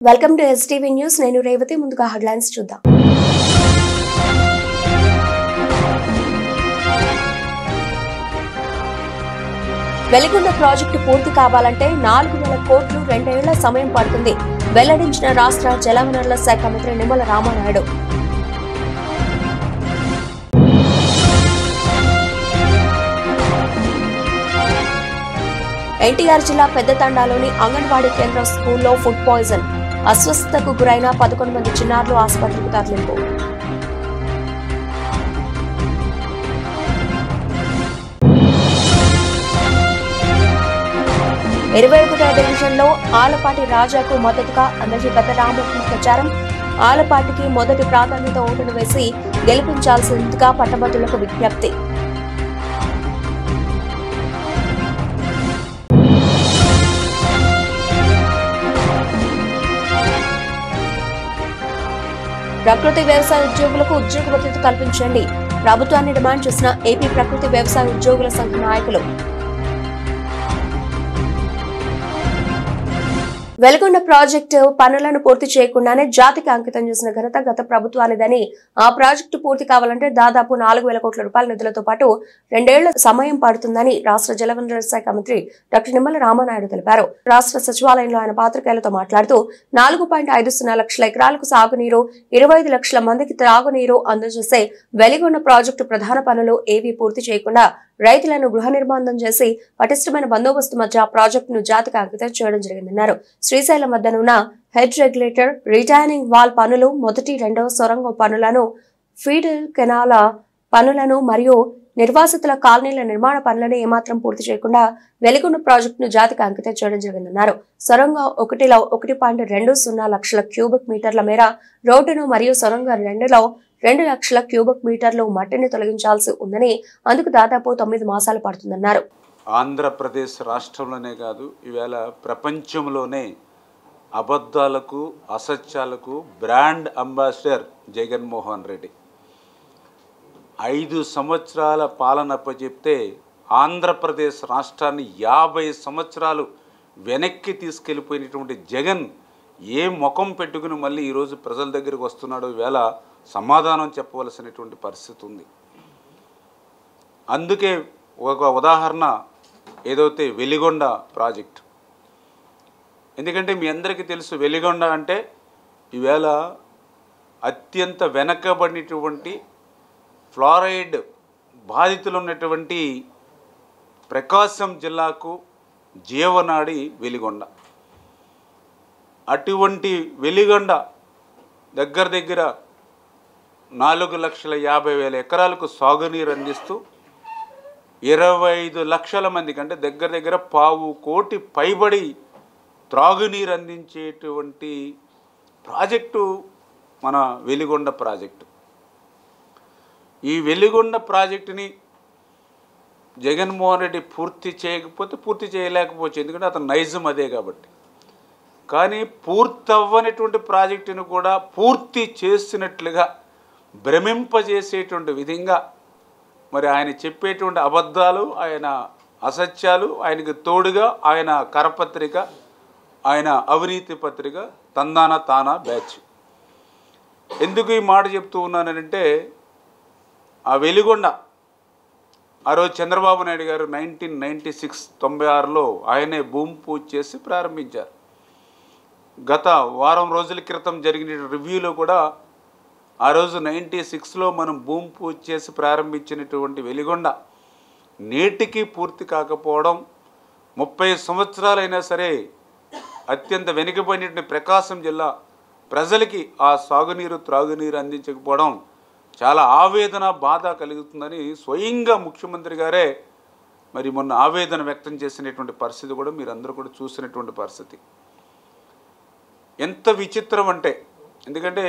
Welcome to STV news. నేను రేవతి. ముందుగా headlines చూద్దాం. వెలిగొండ ప్రాజెక్టు పూర్తి కావాలంటే 4,000 కోట్లు 2 ఏళ్ల సమయం పడుతుంది వెల్లడించిన రాష్ట్ర జలవనరుల శాఖ మంత్రి నిమ్మల రామానాయుడు. ఎన్టీఆర్ జిల్లా పెద్దతండాలోని అంగన్వాడీ కేంద్ర స్కూల్లో ఫుడ్ పాయిజన్. అస్వస్థతకు గురైన 11 మంది చిన్నారులు ఆసుపత్రికి తరలింపు. ఇరవై 21వ డివిజన్లో ఆలపాటి రాజాకు మద్దతుగా అందరి పెద్ద రామోహన్ ప్రచారం. ఆలపాటికి మొదటి ప్రాధాన్యత ఓటును వేసి గెలిపించాల్సిందిగా పట్టభద్రులకు విజ్ఞప్తి. ప్రకృతి వ్యవసాయ ఉద్యోగులకు ఉద్యోగ భద్రత కల్పించండి. ప్రభుత్వాన్ని డిమాండ్ చేసిన ఏపీ ప్రకృతి వ్యవసాయ ఉద్యోగుల సంఘ నాయకులు. వెలిగొండ ప్రాజెక్టు పనులను పూర్తి చేయకుండానే జాతికి అంకితం చేసిన ఘనత గత ప్రభుత్వానిదని, ఆ ప్రాజెక్టు పూర్తి కావాలంటే దాదాపు 4,000 కోట్ల రూపాయల నిధులతో పాటు 2 ఏళ్ల సమయం పడుతుందని రాష్ట్ర జలవనరుల శాఖ మంత్రి డాక్టర్ నిమ్మల రామానాయుడు తెలిపారు. రాష్ట్ర సచివాలయంలో ఆయన పాత్రికేయులతో మాట్లాడుతూ 4.50 లక్షల ఎకరాలకు సాగునీరు, 25 లక్షల మందికి త్రాగునీరు అందజేసే వెలిగొండ ప్రాజెక్టు ప్రధాన పనులు ఏవీ పూర్తి చేయకుండా రైతులను గృహ నిర్మాణం చేసి పటిష్టమైన బందోబస్తు మధ్య ప్రాజెక్టును జాతికి అంకితం చేయడం జరిగిందన్నారు. శ్రీశైలం వద్దనున్న హెడ్ రెగ్యులేటర్, రిటైనింగ్ వాల్ పనులు, మొదటి, రెండవ సొరంగం పనులను, ఫీడర్ కెనాల పనులను మరియు నిర్వాసితుల కాలనీల నిర్మాణ పనులను ఏమాత్రం పూర్తి చేయకుండా వెలిగొండ ప్రాజెక్టును జాతికి అంకితం చేయడం జరిగిందన్నారు. సొరంగం 1లో 1.20 లక్షల క్యూబిక్ మీటర్ల మేర రోడ్డును మరియు సొరంగం 2లో 2 లక్షల క్యూబిక్ మీటర్లు మట్టిని తొలగించాల్సి ఉందని, అందుకు దాదాపు 9 మాసాలు పడుతుందన్నారు. ఆంధ్రప్రదేశ్ రాష్ట్రంలోనే కాదు, ఈవేళ ప్రపంచంలోనే అబద్ధాలకు, అసత్యాలకు బ్రాండ్ అంబాసిడర్ జగన్మోహన్ రెడ్డి. 5 సంవత్సరాల పాలన అప్పచెప్తే ఆంధ్రప్రదేశ్ రాష్ట్రాన్ని 50 సంవత్సరాలు వెనక్కి తీసుకెళ్లిపోయినటువంటి జగన్ ఏ ముఖం పెట్టుకుని మళ్ళీ ఈరోజు ప్రజల దగ్గరికి వస్తున్నాడో ఈవేళ సమాధానం చెప్పవలసినటువంటి పరిస్థితి ఉంది. అందుకే ఒక ఉదాహరణ ఏదైతే వెలిగొండ ప్రాజెక్ట్. ఎందుకంటే మీ అందరికీ తెలుసు, వెలిగొండ అంటే ఈవేళ అత్యంత వెనకబడినటువంటి ఫ్లోరైడ్ బాధితులు ఉన్నటువంటి ప్రకాశం జిల్లాకు జీవనాడి వెలిగొండ. అటువంటి వెలిగొండ దగ్గర 4,50,000 ఎకరాలకు సాగునీరు అందిస్తూ 25 లక్షల మందికి, అంటే దగ్గర 1.25 కోటి పైబడి త్రాగునీరు అందించేటువంటి ప్రాజెక్టు మన వెలిగొండ ప్రాజెక్టు. ఈ వెలిగొండ ప్రాజెక్టుని జగన్మోహన్ రెడ్డి పూర్తి చేయలేకపోవచ్చు, ఎందుకంటే అతను నైజం అదే కాబట్టి. కానీ పూర్తవ్వనటువంటి ప్రాజెక్టును కూడా పూర్తి చేసినట్లుగా భ్రమింపజేసేటువంటి విధంగా మరి ఆయన చెప్పేటువంటి అబద్ధాలు, ఆయన అసత్యాలు, ఆయనకు తోడుగా ఆయన కరపత్రిక, ఆయన అవినీతి పత్రిక తందాన తానా బ్యాచ్. ఎందుకు ఈ మాట చెప్తూ ఉన్నానంటే, ఆ వెలిగొండ ఆ రోజు చంద్రబాబు నాయుడు గారు 1996 ఆయనే భూమి పూజ చేసి ప్రారంభించారు. గత వారం రోజుల క్రితం జరిగిన రివ్యూలో కూడా ఆ రోజు 96లో మనం భూమి పూజ చేసి ప్రారంభించినటువంటి వెలిగొండ నేటికి పూర్తి కాకపోవడం, 30 సంవత్సరాలైనా సరే అత్యంత వెనుకబడినటువంటి ప్రకాశం జిల్లా ప్రజలకి ఆ సాగునీరు, త్రాగునీరు అందించకపోవడం చాలా ఆవేదన, బాధ కలుగుతుందని స్వయంగా ముఖ్యమంత్రి గారే మరి మొన్న ఆవేదన వ్యక్తం చేసినటువంటి పరిస్థితి కూడా మీరందరూ కూడా చూసినటువంటి పరిస్థితి. ఎంత విచిత్రం అంటే, ఎందుకంటే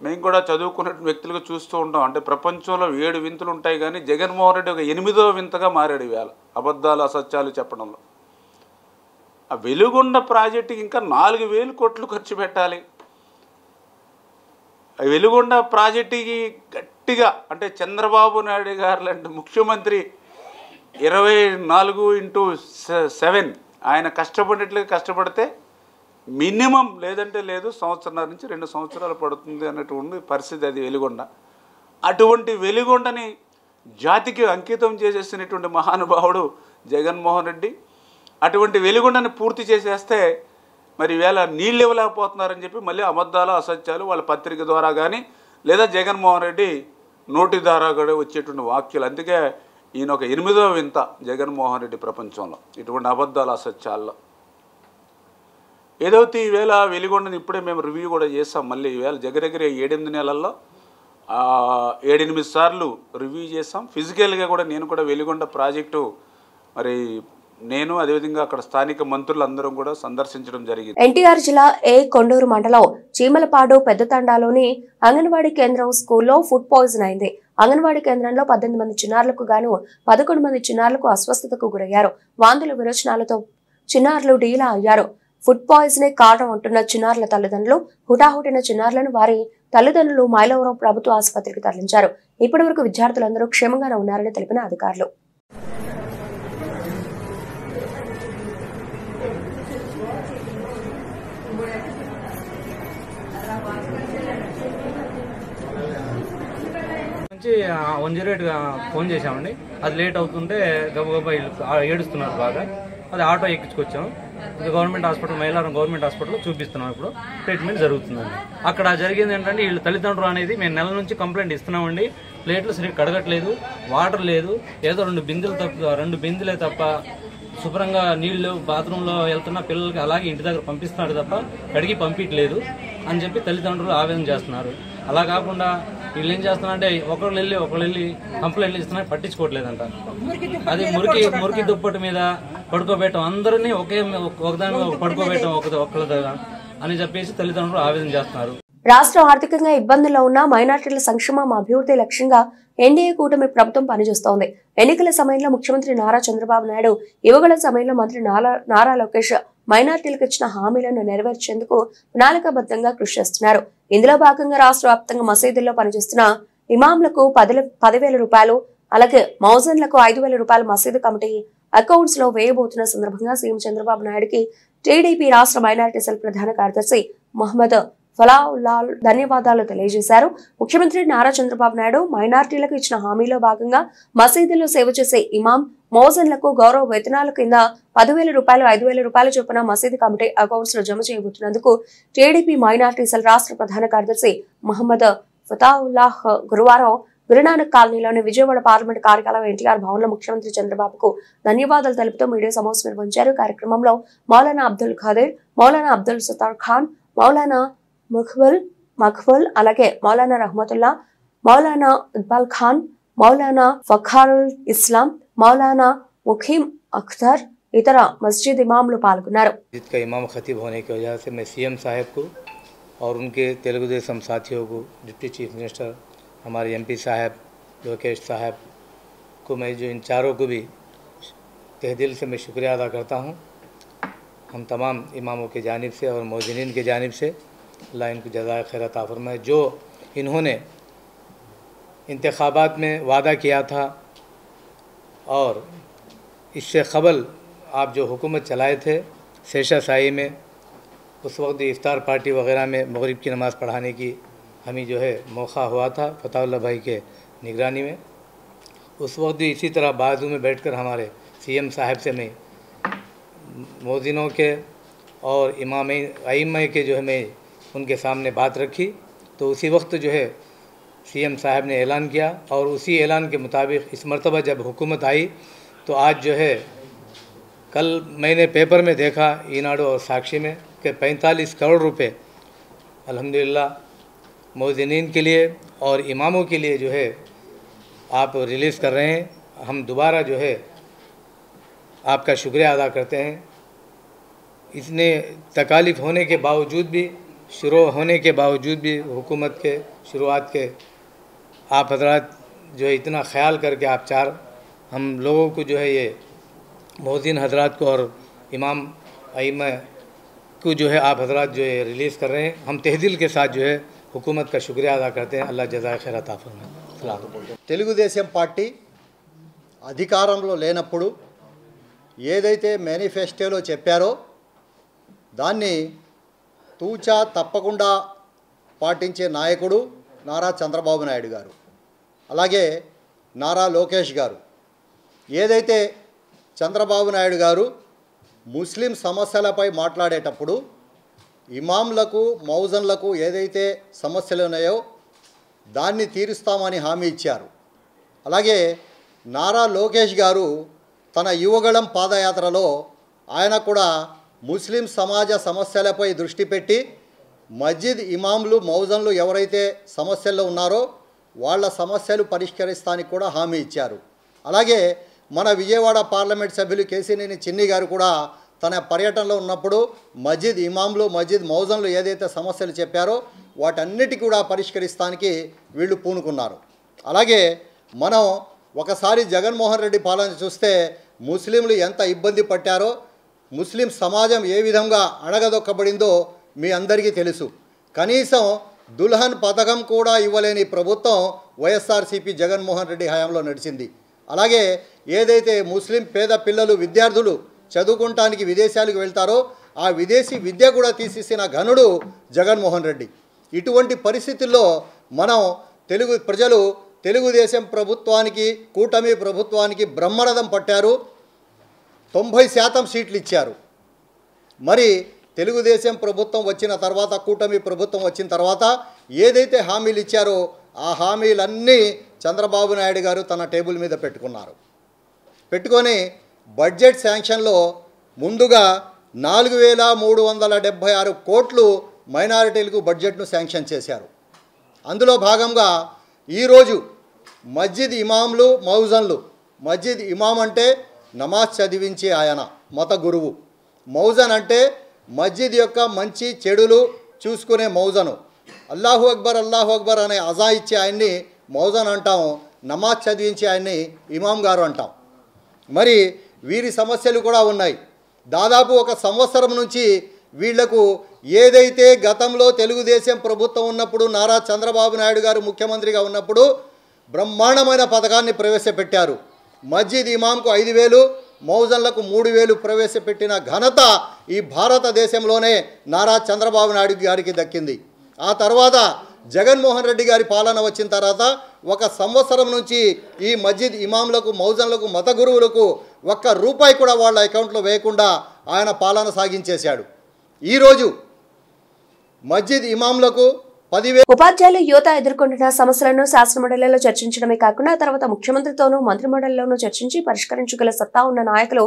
మేము కూడా చదువుకున్న వ్యక్తులుగా చూస్తూ ఉంటాం. అంటే ప్రపంచంలో 7 వింతలు ఉంటాయి, కానీ జగన్మోహన్ రెడ్డి ఒక 8వ వింతగా మారాడు ఈవేళ అబద్ధాలు, అసత్యాలు చెప్పడంలో. ఆ వెలిగొండ ప్రాజెక్టుకి ఇంకా 4,000 కోట్లు ఖర్చు పెట్టాలి. ఆ వెలిగొండ ప్రాజెక్టుకి గట్టిగా, అంటే చంద్రబాబు నాయుడు గారు లాంటి ముఖ్యమంత్రి 24/7 ఆయన కష్టపడినట్లుగా కష్టపడితే మినిమం లేదంటే లేదు సంవత్సరాల నుంచి 2 సంవత్సరాలు పడుతుంది అన్నటువంటి పరిస్థితి అది వెలిగొండ. అటువంటి వెలిగొండని జాతికి అంకితం చేసేసినటువంటి మహానుభావుడు జగన్మోహన్ రెడ్డి. అటువంటి వెలిగొండని పూర్తి చేసేస్తే మరి ఈవేళ నీళ్ళు ఇవ్వలేకపోతున్నారని చెప్పి మళ్ళీ అబద్ధాలు అసత్యాలు వాళ్ళ పత్రిక ద్వారా కానీ లేదా జగన్మోహన్ రెడ్డి నోటి ద్వారా కూడా వచ్చేటువంటి వాక్యాలు. అందుకే ఈయన ఒక 8వ వింత జగన్మోహన్ రెడ్డి ప్రపంచంలో ఇటువంటి అబద్ధాలు అసత్యాల్లో. ఏదైతే ఈవేళ వెలిగొండని ఇప్పుడే మేము రివ్యూ కూడా చేసాం. మళ్ళీ ఈవేళ దగ్గర 7-8 నెలల్లో 7-8 సార్లు రివ్యూ చేసాం. ఫిజికల్గా కూడా నేను కూడా వెలిగొండ ప్రాజెక్టు మరి నేను అదేవిధంగా అక్కడ స్థానిక మంత్రులందరం కూడా సందర్శించడం జరిగింది. ఎన్టీఆర్ జిల్లా కొండూరు మండలం చీమలపాడు పెద్దతండాలోని అంగన్వాడీ కేంద్రం స్కూల్లో ఫుడ్ పాయిజన్ అయింది. అంగన్వాడీ కేంద్రంలో 18 మంది చిన్నారులకు గాను 11 మంది చిన్నారులకు అస్వస్థతకు గురయ్యారు. వాంతుల విరోచనాలతో చిన్నారులు డీలా అయ్యారు. ఫుడ్ పాయిజనే కారణం అంటున్న చిన్నారుల తల్లిదండ్రులు హుటాహుటిన చిన్నారులను వారి తల్లిదండ్రులు మైలవరం ప్రభుత్వ ఆసుపత్రికి తరలించారు. ఇప్పటి వరకు విద్యార్థులందరూ క్షేమంగానే ఉన్నారని తెలిపిన అధికారులు. నుంచి 108 ఫోన్ చేశామండి. అది లేట్ అవుతుంటే గబగబా ఏడుస్తున్నారు బాగా. అది ఆటో ఎక్కించుకొచ్చాము. గవర్నమెంట్ హాస్పిటల్ మైలారం గవర్నమెంట్ హాస్పిటల్లో చూపిస్తున్నాం. ఇప్పుడు ట్రీట్మెంట్ జరుగుతుందండి. అక్కడ జరిగింది ఏంటంటే వీళ్ళ తల్లిదండ్రులు అనేది మేము నెల నుంచి కంప్లైంట్ ఇస్తున్నామండి. ప్లేట్లు సరిగ్గా కడగట్లేదు, వాటర్ లేదు, ఏదో 2 బిందెలే తప్ప శుభ్రంగా నీళ్లు బాత్రూంలో వెళ్తున్న పిల్లలకి అలాగే ఇంటి దగ్గర పంపిస్తున్నారు తప్ప కడిగి పంపించలేదు అని చెప్పి తల్లిదండ్రులు ఆవేదన చేస్తున్నారు. అలా కాకుండా వీళ్ళు ఏం చేస్తున్నారంటే ఒకళ్ళు వెళ్ళి కంప్లైంట్లు ఇస్తున్నారు, పట్టించుకోవట్లేదంట. అది మురికి దుప్పటి మీద పడుకోబెట్టడం, అందరినీ ఒకదాని పడుకోబెట్టడం ఒకళ్ళ అని చెప్పేసి తల్లిదండ్రులు ఆవేదన చేస్తున్నారు. రాష్ట్రం ఆర్థికంగా ఇబ్బందుల్లో ఉన్న మైనార్టీల సంక్షేమం అభివృద్ధి లక్ష్యంగా ఎన్డీఏ కూటమి ప్రభుత్వం పనిచేస్తోంది. ఎన్నికల సమయంలో ముఖ్యమంత్రి నారా చంద్రబాబు నాయుడు ఇవ్వగల సమయంలో మంత్రి నారా లోకేష్ మైనార్టీలకు ఇచ్చిన హామీలను నెరవేర్చేందుకు ప్రణాళికాబద్ధంగా కృషి చేస్తున్నారు. ఇందులో భాగంగా రాష్ట్ర వ్యాప్తంగా మసీదుల్లో పనిచేస్తున్న ఇమాంలకు 10,000 రూపాయలు, అలాగే మౌజన్లకు 5,000 రూపాయలు మసీదు కమిటీ అకౌంట్స్ లో వేయబోతున్న సందర్భంగా సీఎం చంద్రబాబు నాయుడుకి టీడీపీ రాష్ట్ర మైనార్టీ సెల్ ప్రధాన కార్యదర్శి మహమ్మద్ ఫలావుల్లాల్ ధన్యవాదాలు తెలియజేశారు. ముఖ్యమంత్రి నారా చంద్రబాబు నాయుడు మైనార్టీలకు ఇచ్చిన హామీలో భాగంగా మసీదుల్లో సేవ చేసే ఇమాం మౌజన్లకు గౌరవ వేతనాల కింద 10,000 రూపాయలు, 5,000 రూపాయల చొప్పున మసీదు కమిటీ అకౌంట్స్ లో జమ చేయబోతున్నందుకు టీడీపీ మైనార్టీ సెల్ రాష్ట్ర ప్రధాన కార్యదర్శి మహమ్మద్ ఫతావుల్లాహ్ గురువారం గురునానక్ కాలనీలోని విజయవాడ పార్లమెంట్ కార్యాలయం ఎన్టీఆర్ భవన్ లో ముఖ్యమంత్రి చంద్రబాబుకు ధన్యవాదాలు తెలుపుతూ మీడియా సమావేశం నిర్వహించారు. కార్యక్రమంలో మౌలానా అబ్దుల్ ఖాదిర్, మౌలానా అబ్దుల్ సత్తార్ ఖాన్, మౌలానా మఖ్బుల్, అలాగే మౌలానా రహమతుల్లా, మౌలానా ఇక్బాల్ ఖాన్, మౌలానా ఫఖారుల్ ఇస్లాం, మౌలానా ముఖీం అఖ్తర్ ఇతర మస్జిద్ ఇమాంలు పాల్గొన్నారు. इमाम खतीब होने की वजह से मैं सीएम साहब को और उनके तेलुगु देशम साथियों को, डिप्टी चीफ मिनिस्टर हमारे एमपी साहब लोकेश साहब को, मैं जो इन चारों को भी तहे दिल से मैं शुक्रिया अदा करता हूँ. हम तमाम इमामों की जानिब से और मौज़िनीन की जानिब से अल्लाह इनको जज़ाए खैर अता फरमाए. जो इन्होंने इंतखाबात में वादा किया था और इससे क़बल आप जो हुकूमत चलाए थे शेषा शाही में, उस वक्त इफ्तार पार्टी वगैरह में मगरिब की नमाज़ पढ़ाने की हमें जो है मौका हुआ था फताउल्लाह भाई के निगरानी में. उस वक्त भी इसी तरह बाजू में बैठकर हमारे सीएम साहब से मैं मौज़िनों के और इमाम अइम्मा के जो है मैं उनके सामने बात रखी. तो उसी वक्त जो है सीएम साहब ने ऐलान किया और उसी ऐलान के मुताबिक इस मरतबा जब हुकूमत आई तो आज जो है कल मैंने पेपर में देखा ईनाडू और साक्षी में कि 45 करोड़ रुपए अल्हम्दुलिल्लाह मौज़िनीन के लिए और इमामों के लिए जो है आप रिलीज़ कर रहे हैं. हम दोबारा जो है आपका शुक्रिया अदा करते हैं. इतने तकालीफ होने के बावजूद भी, शुरू होने के बावजूद भी हुकूमत के शुरुआत के आप हजरात जो है इतना ख्याल करके आप हम लोगों को जो है ये मौज़िन हजरात को और इमाम अइम्मा को जो है आप हजरात जो है रिलीज़ कर रहे हैं. हम तहदिल के साथ जो है हुकूमत का शुक्रिया अदा करते हैं. अल्लाह जज़ाए खैर अता फरमाए. తెలుగుదేశం పార్టీ అధికారంలో లేనప్పుడు ఏదైతే మేనిఫెస్టోలో చెప్పారో దాన్ని తూచా తప్పకుండా పాటించే నాయకుడు నారా చంద్రబాబు నాయుడు గారు, అలాగే నారా లోకేష్ గారు. ఏదైతే చంద్రబాబు నాయుడు గారు ముస్లిం సమస్యలపై మాట్లాడేటప్పుడు ఇమాంలకు మౌజన్లకు ఏదైతే సమస్యలు ఉన్నాయో దాన్ని తీరుస్తామని హామీ ఇచ్చారు. అలాగే నారా లోకేష్ గారు తన యువగళం పాదయాత్రలో ఆయన కూడా ముస్లిం సమాజ సమస్యలపై దృష్టి పెట్టి మస్జిద్ ఇమాంలు మౌజన్లు ఎవరైతే సమస్యల్లో ఉన్నారో వాళ్ళ సమస్యలు పరిష్కరిస్తానికి కూడా హామీ ఇచ్చారు. అలాగే మన విజయవాడ పార్లమెంట్ సభ్యులు కేసినేని చిన్ని గారు కూడా తన పర్యటనలో ఉన్నప్పుడు మస్జిద్ ఇమాంలు మస్జిద్ మౌజన్లు ఏదైతే సమస్యలు చెప్పారో వాటన్నిటి కూడా పరిష్కరిస్తానికి వీళ్ళు పూనుకున్నారు. అలాగే మనం ఒకసారి జగన్మోహన్ రెడ్డి పాలన చూస్తే ముస్లింలు ఎంత ఇబ్బంది పట్టారో, ముస్లిం సమాజం ఏ విధంగా అణగదొక్కబడిందో మీ అందరికీ తెలుసు. కనీసం దుల్హన్ పథకం కూడా ఇవ్వలేని ప్రభుత్వం వైఎస్ఆర్సీపీ జగన్మోహన్ రెడ్డి హయాంలో నడిచింది. అలాగే ఏదైతే ముస్లిం పేద పిల్లలు విద్యార్థులు చదువుకుంటానికి విదేశాలకు వెళ్తారో ఆ విదేశీ విద్య కూడా తీసేసిన ఘనుడు జగన్మోహన్ రెడ్డి. ఇటువంటి పరిస్థితుల్లో మనం తెలుగు ప్రజలు తెలుగుదేశం ప్రభుత్వానికి కూటమి ప్రభుత్వానికి బ్రహ్మరథం పట్టారు, 90% సీట్లు ఇచ్చారు. మరి తెలుగుదేశం ప్రభుత్వం వచ్చిన తర్వాత కూటమి ప్రభుత్వం వచ్చిన తర్వాత ఏదైతే హామీలు ఇచ్చారో ఆ హామీలన్నీ చంద్రబాబు నాయుడు గారు తన టేబుల్ మీద పెట్టుకొని బడ్జెట్ శాంక్షన్లో ముందుగా 4,376 కోట్లు మైనారిటీలకు బడ్జెట్ను శాంక్షన్ చేశారు. అందులో భాగంగా ఈరోజు మస్జిద్ ఇమాంలు మౌజన్లు, మస్జిద్ ఇమాం అంటే నమాజ్ చదివించే ఆయన మత గురువు, మౌజన్ అంటే మస్జిద్ యొక్క మంచి చెడులు చూసుకునే మౌజను, అల్లాహు అక్బర్ అనే అజా ఇచ్చే ఆయన్ని మౌజన్ అంటాం, నమాజ్ చదివించే ఆయన్ని ఇమాం గారు అంటాం. మరి వీరి సమస్యలు కూడా ఉన్నాయి. దాదాపు 1 సంవత్సరం నుంచి వీళ్లకు ఏదైతే గతంలో తెలుగుదేశం ప్రభుత్వం ఉన్నప్పుడు నారా చంద్రబాబు నాయుడు గారు ముఖ్యమంత్రిగా ఉన్నప్పుడు బ్రహ్మాండమైన పథకాన్ని ప్రవేశపెట్టారు. మస్జిద్ ఇమాంకు 5,000, మౌజన్లకు 3,000 ప్రవేశపెట్టిన ఘనత ఈ భారతదేశంలోనే నారా చంద్రబాబు నాయుడు గారికి దక్కింది. ఆ తర్వాత జగన్మోహన్ రెడ్డి గారి పాలన వచ్చిన తర్వాత 1 సంవత్సరం నుంచి ఈ మస్జిద్ ఇమాంలకు మౌజన్లకు మత గురువులకు ₹1 కూడా వాళ్ళ అకౌంట్లో వేయకుండా ఆయన పాలన సాగించేశాడు. ఈరోజు మస్జిద్ ఇమాంలకు 10,000 ఉపాధ్యాయులు యువత ఎదుర్కొంటున్న సమస్యలను శాసనమండలిలో చర్చించడమే కాకుండా తర్వాత ముఖ్యమంత్రితోనూ మంత్రిమండలిలోనూ చర్చించి పరిష్కరించగల సత్తా ఉన్న నాయకులు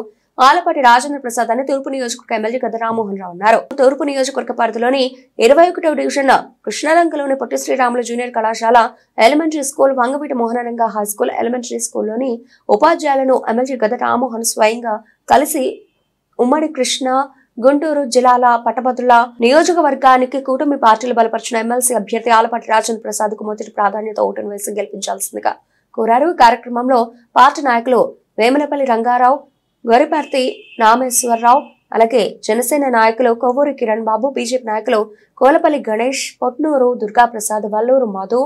ఆలపాటి రాజేంద్ర ప్రసాద్ అని తూర్పు నియోజకవర్గ ఎమ్మెల్యే గద్ద రామ్మోహన్ రావు అన్నారు. తూర్పు నియోజకవర్గ పరిధిలోని 21వ డివిజన్ కృష్ణలంకలోని పొట్టి శ్రీరాములు జూనియర్ కళాశాల, elementary school, Vangaveeti Mohanaranga high school, elementary స్కూల్లోని ఉపాధ్యాయులను ఎమ్మెల్యే గద్ద రామ్మోహన్ స్వయంగా కలిసి ఉమ్మడి కృష్ణ గుంటూరు జిల్లాల పట్టభద్రుల నియోజకవర్గానికి కూటమి పార్టీలు బలపరిచిన ఎమ్మెల్సీ అభ్యర్థి ఆలపాటి రాజేంద్ర ప్రసాద్ కు మొదటి ప్రాధాన్యత ఓటును వేసి గెలిపించాల్సిందిగా కోరారు. కార్యక్రమంలో పార్టీ నాయకులు వేములపల్లి రంగారావు, గొరిపర్తి నామేశ్వరరావు, అలాగే జనసేన నాయకులు కొవ్వూరి కిరణ్ బాబు, బీజేపీ నాయకులు కోలపల్లి గణేష్, పొట్నూరు దుర్గాప్రసాద్, వల్లూరు మధు,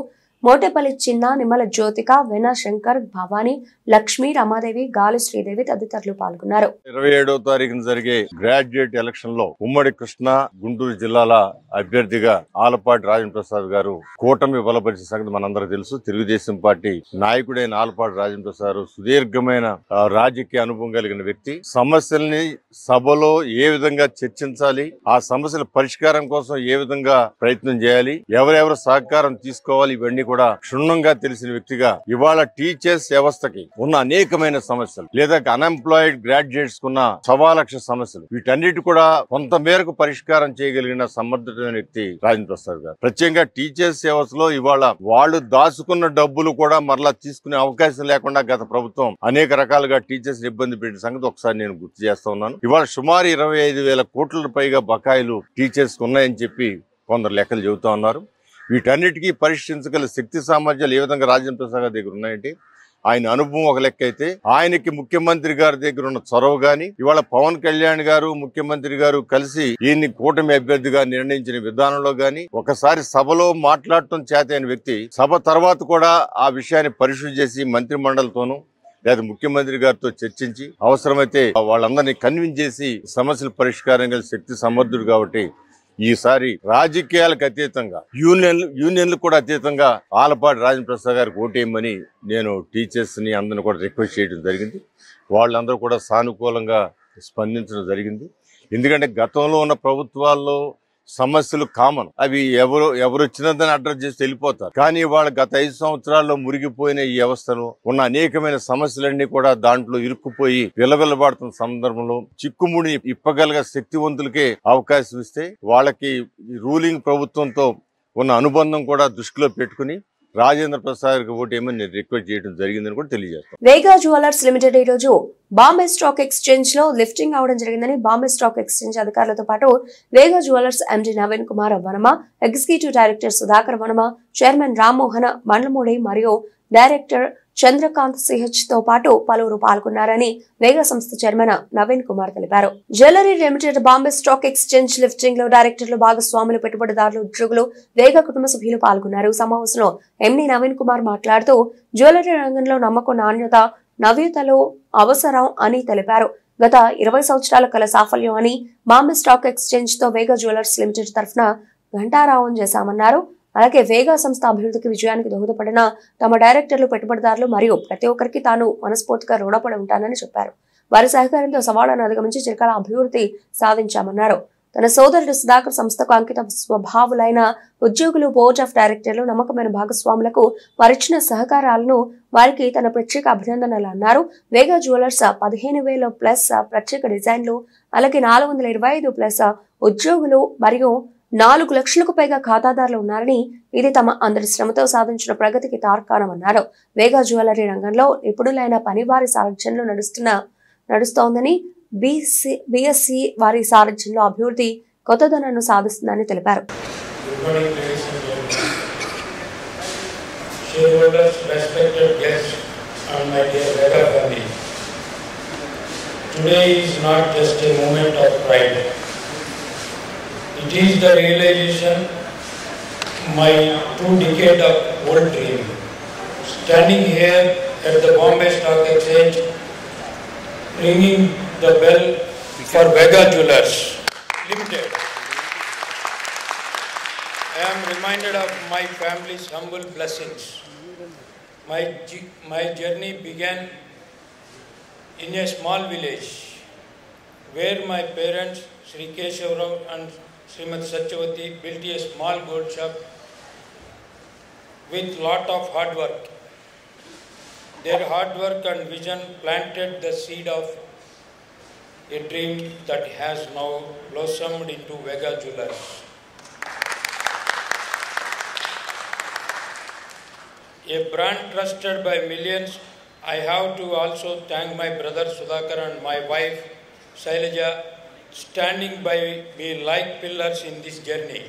మోటేపల్లి చిన్న, నిమ్మల జ్యోతిక, వెన శంకర్, భవానీ, లక్ష్మి, రమాదేవి, గాలి శ్రీదేవి తదితరులు పాల్గొన్నారు. 27వ తారీఖున జరిగే గ్రాడ్యుయేట్ ఎలక్షన్ లో ఉమ్మడి కృష్ణ గుంటూరు జిల్లాల అభ్యర్థిగా ఆలపాటి రాజేంద్ర ప్రసాద్ గారు కూటమి బలపరిచిన సంగతి మనందరికీ తెలుసు. తెలుగుదేశం పార్టీ నాయకుడైన ఆలపాటి రాజేంద్ర ప్రసాద్ సుదీర్ఘమైన రాజకీయ అనుభవం కలిగిన వ్యక్తి. సమస్యల్ని సభలో ఏ విధంగా చర్చించాలి, ఆ సమస్యల పరిష్కారం కోసం ఏ విధంగా ప్రయత్నం చేయాలి, ఎవరెవరు సహకారం తీసుకోవాలి, ఇవన్నీ కూడా క్షుణ్ణంగా తెలిసిన వ్యక్తిగా ఇవాళ టీచర్స్ వ్యవస్థకి ఉన్న అనేకమైన సమస్యలు లేదా అన్ఎంప్లాయిడ్ గ్రాడ్యుయేట్స్ కున్న 1,00,000 సమస్యలు, వీటన్నిటి కూడా కొంత మేరకు పరిష్కారం చేయగలిగిన సమర్థమైన వ్యక్తి రాజేంద్ర ప్రసాద్ గారు. ప్రత్యేకంగా టీచర్స్ వ్యవస్థలో ఇవాళ వాళ్ళు దాచుకున్న డబ్బులు కూడా మరలా తీసుకునే అవకాశం లేకుండా గత ప్రభుత్వం అనేక రకాలుగా టీచర్స్ ఇబ్బంది పెట్టిన సంగతి ఒకసారి నేను గుర్తు చేస్తా ఉన్నాను. ఇవాళ సుమారు 25,000 కోట్ల పైగా బకాయిలు టీచర్స్ ఉన్నాయని చెప్పి కొందరు లెక్కలు చెబుతా ఉన్నారు. వీటన్నిటికీ పరిష్కరించగల శక్తి సామర్థ్యాలు ఏ విధంగా రాజేంద్ర ప్రసాద్ గారి దగ్గర ఉన్నాయంటే ఆయన అనుభవం ఒక లెక్క అయితే, ఆయనకి ముఖ్యమంత్రి గారి దగ్గర ఉన్న చొరవ గాని, ఇవాళ పవన్ కళ్యాణ్ గారు ముఖ్యమంత్రి గారు కలిసి ఈయన్ని కూటమి అభ్యర్థిగా నిర్ణయించిన విధానంలో గాని, ఒకసారి సభలో మాట్లాడటం చేతైన వ్యక్తి సభ తర్వాత కూడా ఆ విషయాన్ని పరిశీలన చేసి మంత్రి మండలితోనూ లేదా ముఖ్యమంత్రి గారితో చర్చించి అవసరమైతే వాళ్ళందరినీ కన్విన్స్ చేసి సమస్యల పరిష్కారం గల శక్తి సమర్థుడు కాబట్టి ఈసారి రాజకీయాలకు అతీతంగా యూనియన్లు కూడా అతీతంగా ఆలపాటి రాజేంద్ర ప్రసాద్ గారికి ఓటేయమని నేను టీచర్స్ ని అందరిని కూడా రిక్వెస్ట్ చేయడం జరిగింది. వాళ్ళందరూ కూడా సానుకూలంగా స్పందించడం జరిగింది. ఎందుకంటే గతంలో ఉన్న ప్రభుత్వాల్లో సమస్యలు కామన్, అవి ఎవరు వచ్చినదని అడ్రస్ చేసి వెళ్ళిపోతారు. కానీ వాళ్ళు గత 5 సంవత్సరాల్లో మురిగిపోయిన ఈ వ్యవస్థను ఉన్న అనేకమైన సమస్యలన్నీ కూడా దాంట్లో ఇరుక్కుపోయి విలవిలబాడుతున్న సందర్భంలో చిక్కుముడి ఇప్పగలిగే శక్తివంతులకే అవకాశం ఇస్తే వాళ్ళకి రూలింగ్ ప్రభుత్వంతో ఉన్న అనుబంధం కూడా దృష్టిలో పెట్టుకుని రాజేంద్ర ప్రసాద్ కి ఓటేయమని నేను రిక్వెస్ట్ చేయడం జరిగిందని కూడా తెలియజేస్తాను. వేగా జ్యువెలర్స్ లిమిటెడ్ ఈ రోజు బాంబే స్టాక్ ఎక్స్చేంజ్ లో లిఫ్టింగ్ అవడం జరిగిందని బాంబే స్టాక్ ఎక్స్చేంజ్ అధికారులతో పాటు Vega jewellers MD Naveen Kumar Vanama, executive director Sudhakar Vanama, chairman Rammohan Mandlamudi మరియు డైరెక్టర్ చంద్రకాంత్ సిహెచ్ తో పాటు పలువురు పాల్గొన్నారని వేగా సంస్థ చైర్మన్ నవీన్ కుమార్ తెలిపారు. Jewellery limited Bombay stock exchange lifting లో డైరెక్టర్లు, భాగస్వాములు, పెట్టుబడిదారులు, ఉద్యోగులు, వేగా కుటుంబ సభ్యులు పాల్గొన్నారు. సమావేశంలో ఎండి నవీన్ కుమార్ మాట్లాడుతూ జ్యువెలరీ రంగంలో నమ్మకం, నాణ్యత, నవ్యతలో అవసరం అని తెలిపారు. గత 20 సంవత్సరాల కల సాఫల్యం అని బాంబే స్టాక్ ఎక్స్చేంజ్ తో వేగా జ్యువెలర్స్ లిమిటెడ్ తరఫున ఘంటారావం చేశామన్నారు. అలాగే వేగా సంస్థ అభివృద్ధికి, విజయానికి దోహదపడిన తమ డైరెక్టర్లు, పెట్టుబడిదారులు మరియు ప్రతి ఒక్కరికి తాను మనస్ఫూర్తిగా రుణపడి ఉంటానని చెప్పారు. వారి సహకారంతో సవాళ్లను అధిగమించి చిరకాల అభివృద్ధి సాధించామన్నారు. తన సోదరుడు సుధాకర్ సంస్థకు అంకిత స్వభావులైన ఉద్యోగులు, బోర్డ్ ఆఫ్ డైరెక్టర్లు, నమ్మకమైన భాగస్వాములకు వారిచ్చిన సహకారాలను వారికి తన ప్రత్యేక అభినందనలు అన్నారు. వేగా జ్యువెలర్స్ 15,000 ప్లస్ ప్రత్యేక డిజైన్లు, అలాగే 425 ప్లస్ ఉద్యోగులు మరియు 4 లక్షలకు పైగా ఖాతాదారులు ఉన్నారని, ఇది తమ అందరి శ్రమతో సాధించిన ప్రగతికి తార్కాణమన్నారు. వేగా జ్యువెలరీ రంగంలో నిపుణులైన పని వారి సారథ్యంలో నడుస్తోందని, బిఎస్సి వారి సారథ్యంలో అభివృద్ధి కొత్తదనాన్ని సాధిస్తుందని తెలిపారు. It is the realization my 2-decade of old dream. Standing here at the Bombay Stock Exchange, ringing the bell for Vega Jewellers Limited. I am reminded of my family's humble blessings. My journey began in a small village where my parents, Sri Keshavrao and Srimati Satyavati, built a small gold shop with lot of hard work. Their hard work and vision planted the seed of a dream that has now blossomed into Vega Jewellers. A brand trusted by millions. I have to also thank my brother Sudhakar and my wife Shailaja, standing by me like pillars in this journey.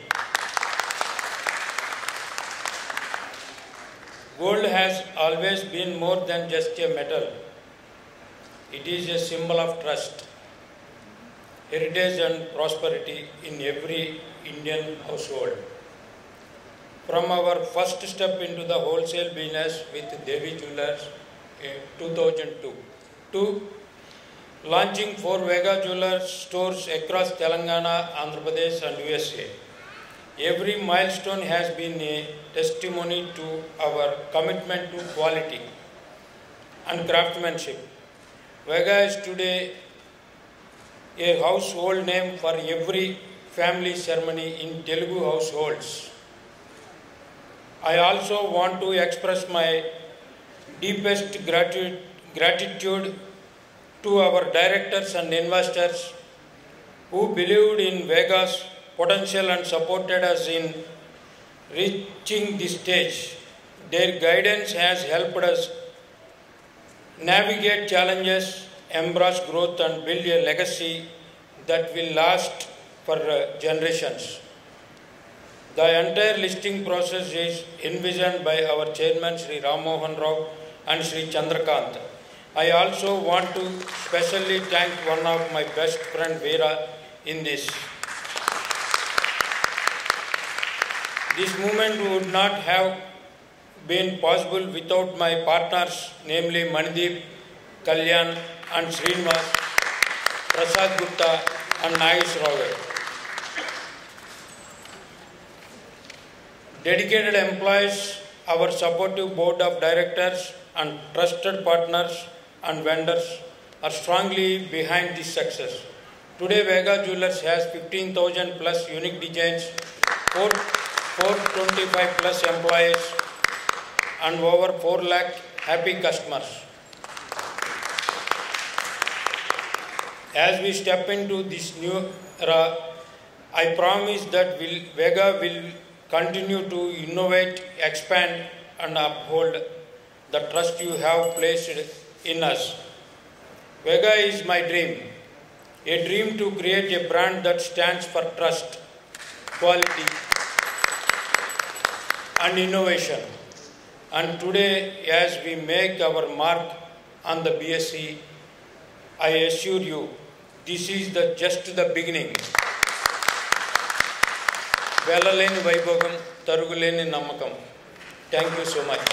Gold has always been more than just a metal. It is a symbol of trust, heritage and prosperity in every Indian household. From our first step into the wholesale business with Devi Jewellers in 2002 to launching 4 Vega Jewellers stores across Telangana, Andhra Pradesh and USA. Every milestone has been a testimony to our commitment to quality and craftsmanship. Vega is today a household name for every family ceremony in Telugu households. I also want to express my deepest gratitude to our directors and investors who believed in Vega's potential and supported us in reaching this stage. Their guidance has helped us navigate challenges, embrace growth and build a legacy that will last for generations. The entire listing process is envisioned by our chairman Sri Rammohan Rao and Sri Chandrakant. I also want to specially thank one of my best friend Veera in this. This movement would not have been possible without my partners, namely Manideep, Kalyan and Srinivas, Prasad Gupta and Nagesh Rao. dedicated employees, our supportive board of directors and trusted partners and vendors are strongly behind this success. Today, Vega Jewellers has 15,000 plus unique designs, 425 plus employees, and over 4 lakh happy customers. As we step into this new era, I promise that Vega will continue to innovate, expand, and uphold the trust you have placed in us. Vega is my dream, a dream to create a brand that stands for trust, quality, and innovation. And today, as we make our mark on the BSc, I assure you, this is just the beginning. Velaleni Vaibhagam, Taruguleni Namakam. Thank you so much.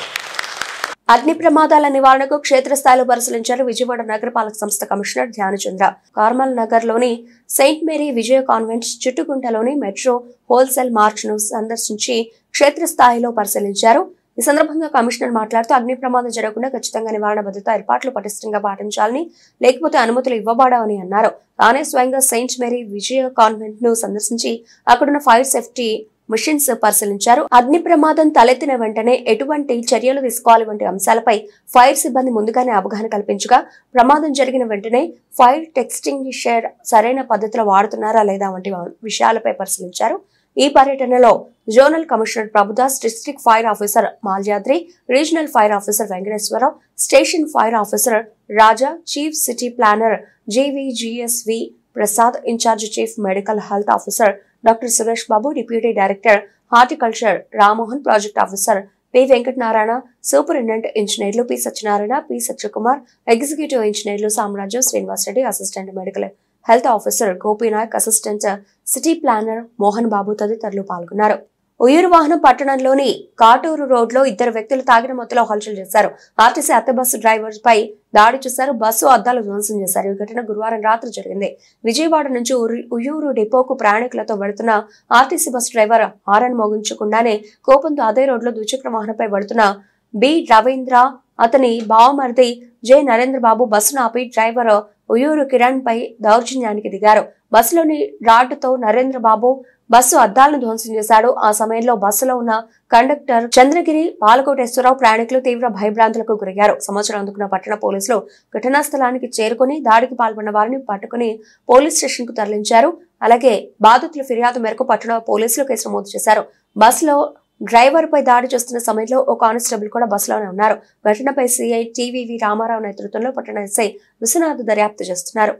అగ్ని ప్రమాదాల నివారణకు క్షేత్రస్థాయిలో పరిశీలించారు విజయవాడ నగరపాలక సంస్థ commissioner Dhyanachandra. Carmel Nagar లోని Saint Mary విజయ convent, చుట్టుగుంటలోని metro wholesale March ను సందర్శించి క్షేత్రస్థాయిలో పరిశీలించారు. ఈ సందర్భంగా కమిషనర్ మాట్లాడుతూ అగ్ని ప్రమాదం జరగకుండా ఖచ్చితంగా నివారణ భద్రతా ఏర్పాట్లు పటిష్టంగా పాటించాలని, లేకపోతే అనుమతులు ఇవ్వబడవని అన్నారు. తానే స్వయంగా సెయింట్ మేరీ విజయ కాన్వెంట్ ను సందర్శించి అక్కడున్న ఫైర్ సేఫ్టీ మిషన్స్ పరిశీలించారు. అగ్ని ప్రమాదం తలెత్తిన వెంటనే ఎటువంటి చర్యలు తీసుకోవాలి వంటి అంశాలపై ఫైర్ సిబ్బంది ముందుగానే అవగాహన కల్పించగా, ప్రమాదం జరిగిన వెంటనే ఫైర్ ఎక్స్టింగ్విషర్ సరైన పద్ధతిలో వాడుతున్నారా లేదా వంటి విషయాలపై పరిశీలించారు. ఈ పర్యటనలో zonal commissioner Prabhudas, district fire officer Malyadri, regional fire officer Venkateswararao, station fire officer Raja, chief city planner GVGSV Prasad, incharge chief medical health officer doctor Suresh Babu, deputy director horticulture Rammohan, project officer P Venkatanarayana, superintendent ఇంజనీర్లు P Satyanarayana, P Satyakumar, executive ఇంజనీర్లు Samrajyam Srinivasareddy, assistant medical health officer Gopinayak, assistant city planner Mohan Babu తదితరులు పాల్గొన్నారు. ఉయ్యూరు వాహనం పట్టణంలోని Katuru road లో 2 వ్యక్తులు తాగిన మొత్తంలో హల్చల్ చేశారు. ఆర్టీసీ అద్దె బస్సు డ్రైవర్ పై దాడి చేశారు. బస్సు అద్దాలు ధ్వంసం చేశారు. ఈ ఘటన గురువారం రాత్రి జరిగింది. విజయవాడ నుంచి ఉయ్యూరు డిపోకు ప్రయాణికులతో వెళుతున్న ఆర్టీసీ బస్సు డ్రైవర్ హారన్ మోగించకుండానే కోపంతో అదే రోడ్లో ద్విచక్ర వాహనంపై వెళుతున్న బి రవీంద్ర, అతని బావమరిది జె నరేంద్ర బాబు బస్సును ఆపి డ్రైవర్ ఉయ్యూరు కిరణ్ పై దౌర్జన్యానికి దిగారు. బస్సులోని రాడ్డుతో నరేంద్ర బాబు బస్సు అద్దాలను ధ్వంసం చేశాడు. ఆ సమయంలో బస్సులో ఉన్న కండక్టర్ చంద్రగిరి పాలకోటేశ్వరరావు ప్రయాణికులు తీవ్ర భయభ్రాంతులకు గురయ్యారు. సమాచారం అందుకున్న పట్టణ పోలీసులు ఘటనా స్థలానికి చేరుకుని దాడికి పాల్పడిన వారిని పట్టుకుని పోలీస్ స్టేషన్ కు తరలించారు. అలాగే బాధితుల ఫిర్యాదు మేరకు పట్టణ పోలీసులు కేసు నమోదు చేశారు. బస్సులో డ్రైవర్ పై దాడి చేస్తున్న సమయంలో ఒక కానిస్టేబుల్ కూడా బస్సులోనే ఉన్నారు. ఘటనపై సిఐ టీవీవి రామారావు నేతృత్వంలో పట్టణ ఎస్ఐ విశ్వనాథ్ దర్యాప్తు చేస్తున్నారు.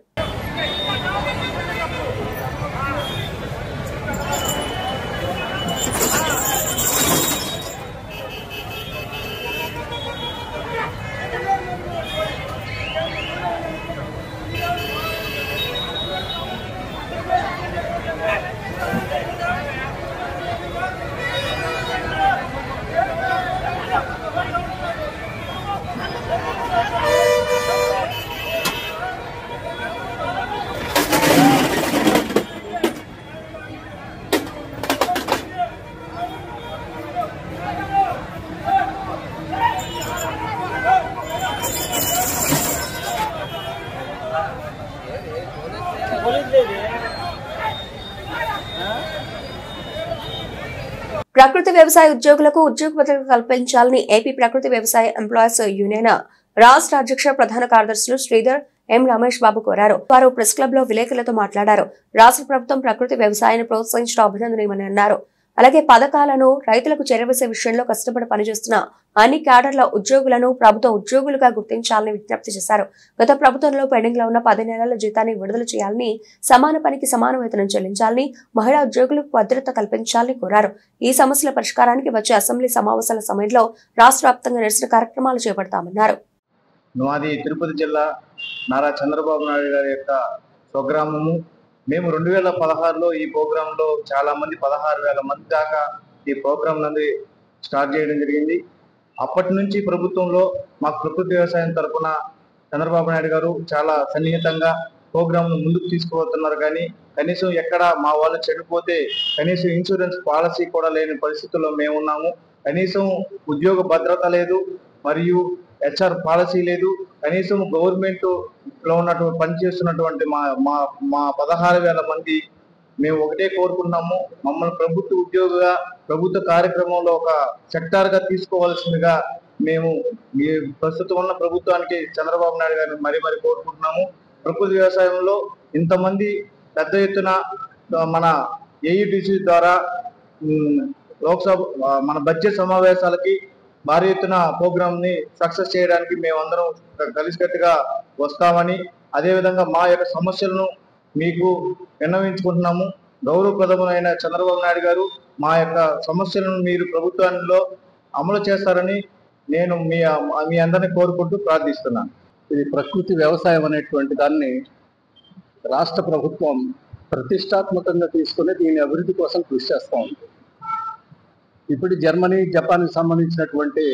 ప్రకృతి వ్యవసాయ ఉద్యోగులకు ఉద్యోగ భద్రత కల్పించాలని ఏపీ ప్రకృతి వ్యవసాయ ఎంప్లాయీస్ యూనియన్ రాష్ట్ర అధ్యక్ష ప్రధాన కార్యదర్శులు శ్రీధర్ ఎం రమేష్ బాబు కోరారు. వారు ప్రెస్ క్లబ్ లో విలేకరులతో మాట్లాడారు. రాష్ట్ర ప్రభుత్వం ప్రకృతి వ్యవసాయాన్ని ప్రోత్సహించడం అభినందనీయమని అన్నారు. అలాగే పథకాలను రైతులకు చేరవేసే విషయంలో కష్టపడి పనిచేస్తున్న అన్ని క్యాడర్ల ఉద్యోగులను ప్రభుత్వ ఉద్యోగులుగా గుర్తించాలని విజ్ఞప్తి చేశారు. గత ప్రభుత్వంలో పెండింగ్ లో ఉన్న 10 నెలల జీతాన్ని విడుదల చేయాలని, సమాన పనికి సమాన వేతనం చెల్లించాలని, మహిళా ఉద్యోగులకు భద్రత కల్పించాలని కోరారు. ఈ సమస్యల పరిష్కారానికి వచ్చే అసెంబ్లీ సమావేశాల సమయంలో రాష్ట్ర వ్యాప్తంగా నిరసన కార్యక్రమాలు చేపడతామన్నారు. మాది తిరుపతి జిల్లా నారా చంద్రబాబు నాయుడు గారి యొక్క స్వగ్రామము. మేము 2016లో ఈ ప్రోగ్రాంలో చాలా మంది 16,000 మంది దాకా ఈ ప్రోగ్రాం నందు స్టార్ట్ చేయడం జరిగింది. అప్పటి నుంచి ప్రభుత్వంలో మాకు ప్రకృతి వ్యవసాయం తరఫున చంద్రబాబు నాయుడు గారు చాలా సన్నిహితంగా ప్రోగ్రామ్ ముందుకు తీసుకుపోతున్నారు. కానీ కనీసం ఎక్కడ మా వాళ్ళు చెడిపోతే కనీసం ఇన్సూరెన్స్ పాలసీ కూడా లేని పరిస్థితుల్లో మేము ఉన్నాము. కనీసం ఉద్యోగ భద్రత లేదు, మరియు HR పాలసీ లేదు. కనీసం గవర్నమెంట్ లో ఉన్నటువంటి పనిచేస్తున్నటువంటి మా 16,000 మంది మేము ఒకటే కోరుకున్నాము, మమ్మల్ని ప్రభుత్వ ఉద్యోగిగా ప్రభుత్వ కార్యక్రమంలో ఒక సెక్టార్గా తీసుకోవాల్సిందిగా మేము ఈ ప్రస్తుతం ఉన్న ప్రభుత్వానికి చంద్రబాబు నాయుడు గారిని మరీ కోరుకుంటున్నాము. ప్రకృతి వ్యవసాయంలో ఇంతమంది పెద్ద ఎత్తున మన AUTC ద్వారా లోక్సభ మన బడ్జెట్ సమావేశాలకి భారీ ఎత్తున ప్రోగ్రామ్ ని సక్సెస్ చేయడానికి మేమందరం కలిసికట్టుగా వస్తామని, అదేవిధంగా మా యొక్క సమస్యలను మీకు విన్నవించుకుంటున్నాము. గౌరవప్రదమైన చంద్రబాబు నాయుడు గారు మా యొక్క సమస్యలను మీరు ప్రభుత్వంలో అమలు చేస్తారని నేను మీ అందరినీ కోరుకుంటూ ప్రార్థిస్తున్నాను. ఇది ప్రకృతి వ్యవసాయం అనేటువంటి దాన్ని రాష్ట్ర ప్రభుత్వం ప్రతిష్టాత్మకంగా తీసుకుని దీని అభివృద్ధి కోసం కృషి చేస్తూ ఉంది. ఇప్పుడు జర్మనీ, జపాన్కి సంబంధించినటువంటి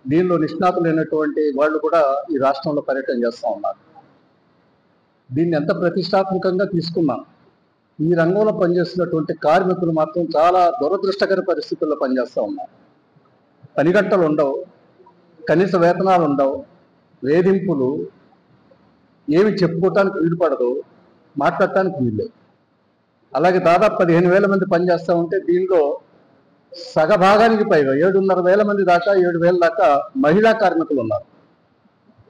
దీనిలో నిష్ణాతులైనటువంటి వాళ్ళు కూడా ఈ రాష్ట్రంలో పర్యటన చేస్తూ ఉన్నారు. దీన్ని ఎంత ప్రతిష్టాత్మకంగా తీసుకున్నాం, ఈ రంగంలో పనిచేస్తున్నటువంటి కార్మికులు మాత్రం చాలా దురదృష్టకర పరిస్థితుల్లో పనిచేస్తూ ఉన్నారు. పని గంటలు ఉండవు, కనీస వేతనాలు ఉండవు, వేధింపులు, ఏమి చెప్పుకోవటానికి వీలు పడదు, మాట్లాడటానికి వీలు. అలాగే దాదాపు 15,000 మంది పనిచేస్తూ ఉంటే దీనిలో సగభాగానికి పైగా 7,500 మంది దాకా 7,000 దాకా మహిళా కార్మికులు ఉన్నారు.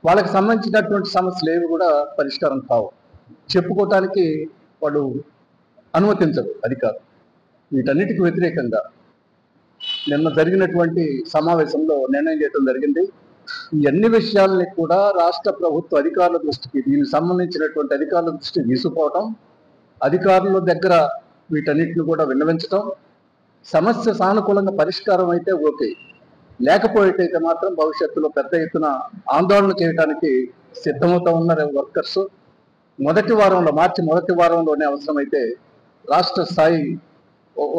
వాళ్ళకి సంబంధించినటువంటి సమస్యలు ఏవి కూడా పరిష్కారం కావు, చెప్పుకోవటానికి వాళ్ళు అనుమతించరు అధికారులు. వీటన్నిటికి వ్యతిరేకంగా నిన్న జరిగినటువంటి సమావేశంలో నిర్ణయం చేయడం జరిగింది. ఈ అన్ని విషయాలని కూడా రాష్ట్ర ప్రభుత్వ అధికారుల దృష్టికి, దీనికి సంబంధించినటువంటి అధికారుల దృష్టికి తీసుకుపోవటం, అధికారుల దగ్గర వీటన్నిటిని కూడా విన్నవించటం, సమస్య సానుకూలంగా పరిష్కారం అయితే ఓకే, లేకపోయేటైతే మాత్రం భవిష్యత్తులో పెద్ద ఎత్తున ఆందోళన చేయడానికి సిద్ధమవుతూ ఉన్నారు వర్కర్స్. మార్చి మొదటి వారంలోనే అవసరమైతే రాష్ట్ర స్థాయి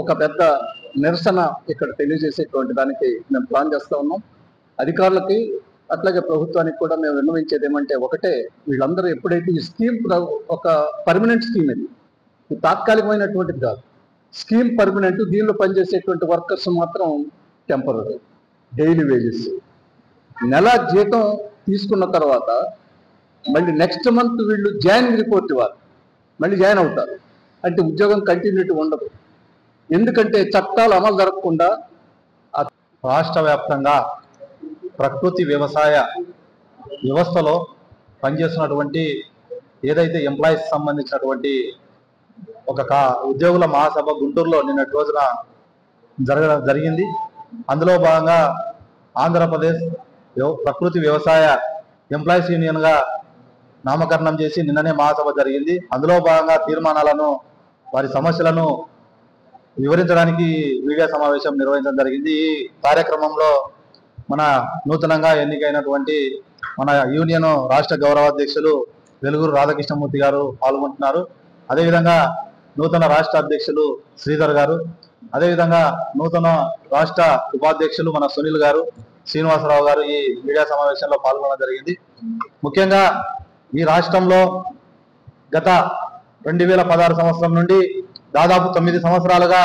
ఒక పెద్ద నిరసన ఇక్కడ తెలియజేసేటువంటి దానికి మేము ప్లాన్ చేస్తూ ఉన్నాం. అధికారులకి అట్లాగే ప్రభుత్వానికి కూడా మేము విన్నవించేది ఏమంటే, ఒకటే, వీళ్ళందరూ ఎప్పుడైతే ఈ స్కీమ్ ఒక పర్మనెంట్ స్కీమ్, ఇది తాత్కాలికమైనటువంటిది కాదు, స్కీమ్ పర్మనెంట్. దీనిలో పనిచేసేటువంటి వర్కర్స్ మాత్రం టెంపరరీ, డైలీ వేజెస్, నెల జీతం తీసుకున్న తర్వాత మళ్ళీ నెక్స్ట్ మంత్ వీళ్ళు జాయినింగ్ రిపోర్ట్ ఇవ్వాలి, మళ్ళీ జాయిన్ అవుతారు. అంటే ఉద్యోగం కంటిన్యూటీ ఉండదు. ఎందుకంటే చట్టాలు అమలు జరగకుండా రాష్ట్ర వ్యాప్తంగా ప్రకృతి వ్యవసాయ వ్యవస్థలో పనిచేస్తున్నటువంటి ఏదైతే ఎంప్లాయీస్ సంబంధించినటువంటి ఒక ఉద్యోగుల మహాసభ గుంటూరులో నిన్నటి రోజున జరిగింది. అందులో భాగంగా ఆంధ్రప్రదేశ్ ప్రకృతి వ్యవసాయ ఎంప్లాయీస్ యూనియన్గా నామకరణం చేసి నిన్ననే మహాసభ జరిగింది. అందులో భాగంగా తీర్మానాలను, వారి సమస్యలను వివరించడానికి మీడియా సమావేశం నిర్వహించడం జరిగింది. ఈ కార్యక్రమంలో మన నూతనంగా ఎన్నికైనటువంటి మన యూనియన్ రాష్ట్ర గౌరవాధ్యక్షులు వెలుగురు రాధాకృష్ణమూర్తి గారు పాల్గొంటున్నారు. అదేవిధంగా నూతన రాష్ట్ర అధ్యక్షులు శ్రీధర్ గారు, అదేవిధంగా నూతన రాష్ట్ర ఉపాధ్యక్షులు మన సునీల్ గారు, శ్రీనివాసరావు గారు ఈ మీడియా సమావేశంలో పాల్గొనడం జరిగింది. ముఖ్యంగా ఈ రాష్ట్రంలో గత 2016 సంవత్సరం నుండి దాదాపు 9 సంవత్సరాలుగా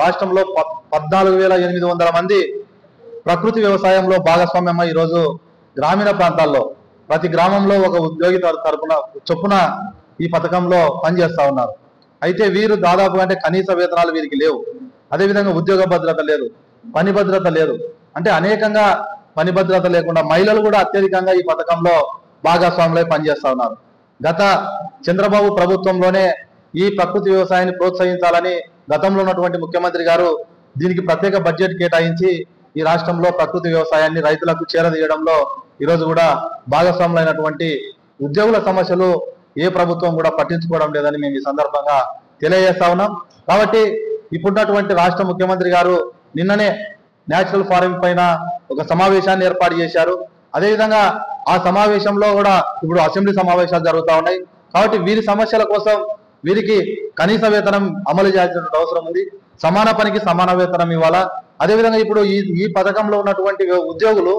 రాష్ట్రంలో 14,800 మంది ప్రకృతి వ్యవసాయంలో భాగస్వామ్యమై ఈరోజు గ్రామీణ ప్రాంతాల్లో ప్రతి గ్రామంలో ఒక ఉద్యోగి తరపున చొప్పున ఈ పథకంలో పనిచేస్తా ఉన్నారు. అయితే వీరు దాదాపు అంటే కనీస వేతనాలు వీరికి లేవు, అదేవిధంగా ఉద్యోగ భద్రత లేదు, పని భద్రత లేదు. అంటే అనేకంగా పని భద్రత లేకుండా మహిళలు కూడా అత్యధికంగా ఈ పథకంలో భాగస్వాములై పనిచేస్తా ఉన్నారు. గత చంద్రబాబు ప్రభుత్వంలోనే ఈ ప్రకృతి వ్యవసాయాన్ని ప్రోత్సహించాలని గతంలో ఉన్నటువంటి ముఖ్యమంత్రి గారు దీనికి ప్రత్యేక బడ్జెట్ కేటాయించి ఈ రాష్ట్రంలో ప్రకృతి వ్యవసాయాన్ని రైతులకు చేరదీయడంలో ఈరోజు కూడా భాగస్వాములైనటువంటి ఉద్యోగుల సమస్యలు ఏ ప్రభుత్వం కూడా పట్టించుకోవడం లేదని మేము ఈ సందర్భంగా తెలియజేస్తా ఉన్నాం. కాబట్టి ఇప్పుడున్నటువంటి రాష్ట్ర ముఖ్యమంత్రి గారు నిన్ననే న్యాచురల్ ఫార్మింగ్ పైన ఒక సమావేశాన్ని ఏర్పాటు చేశారు. అదేవిధంగా ఆ సమావేశంలో కూడా ఇప్పుడు అసెంబ్లీ సమావేశాలు జరుగుతూ ఉన్నాయి. కాబట్టి వీరి సమస్యల కోసం వీరికి కనీస వేతనం అమలు చేయాల్సిన అవసరం ఉంది. సమాన పనికి సమాన వేతనం ఇవ్వాలా. అదేవిధంగా ఇప్పుడు ఈ పథకంలో ఉన్నటువంటి ఉద్యోగులు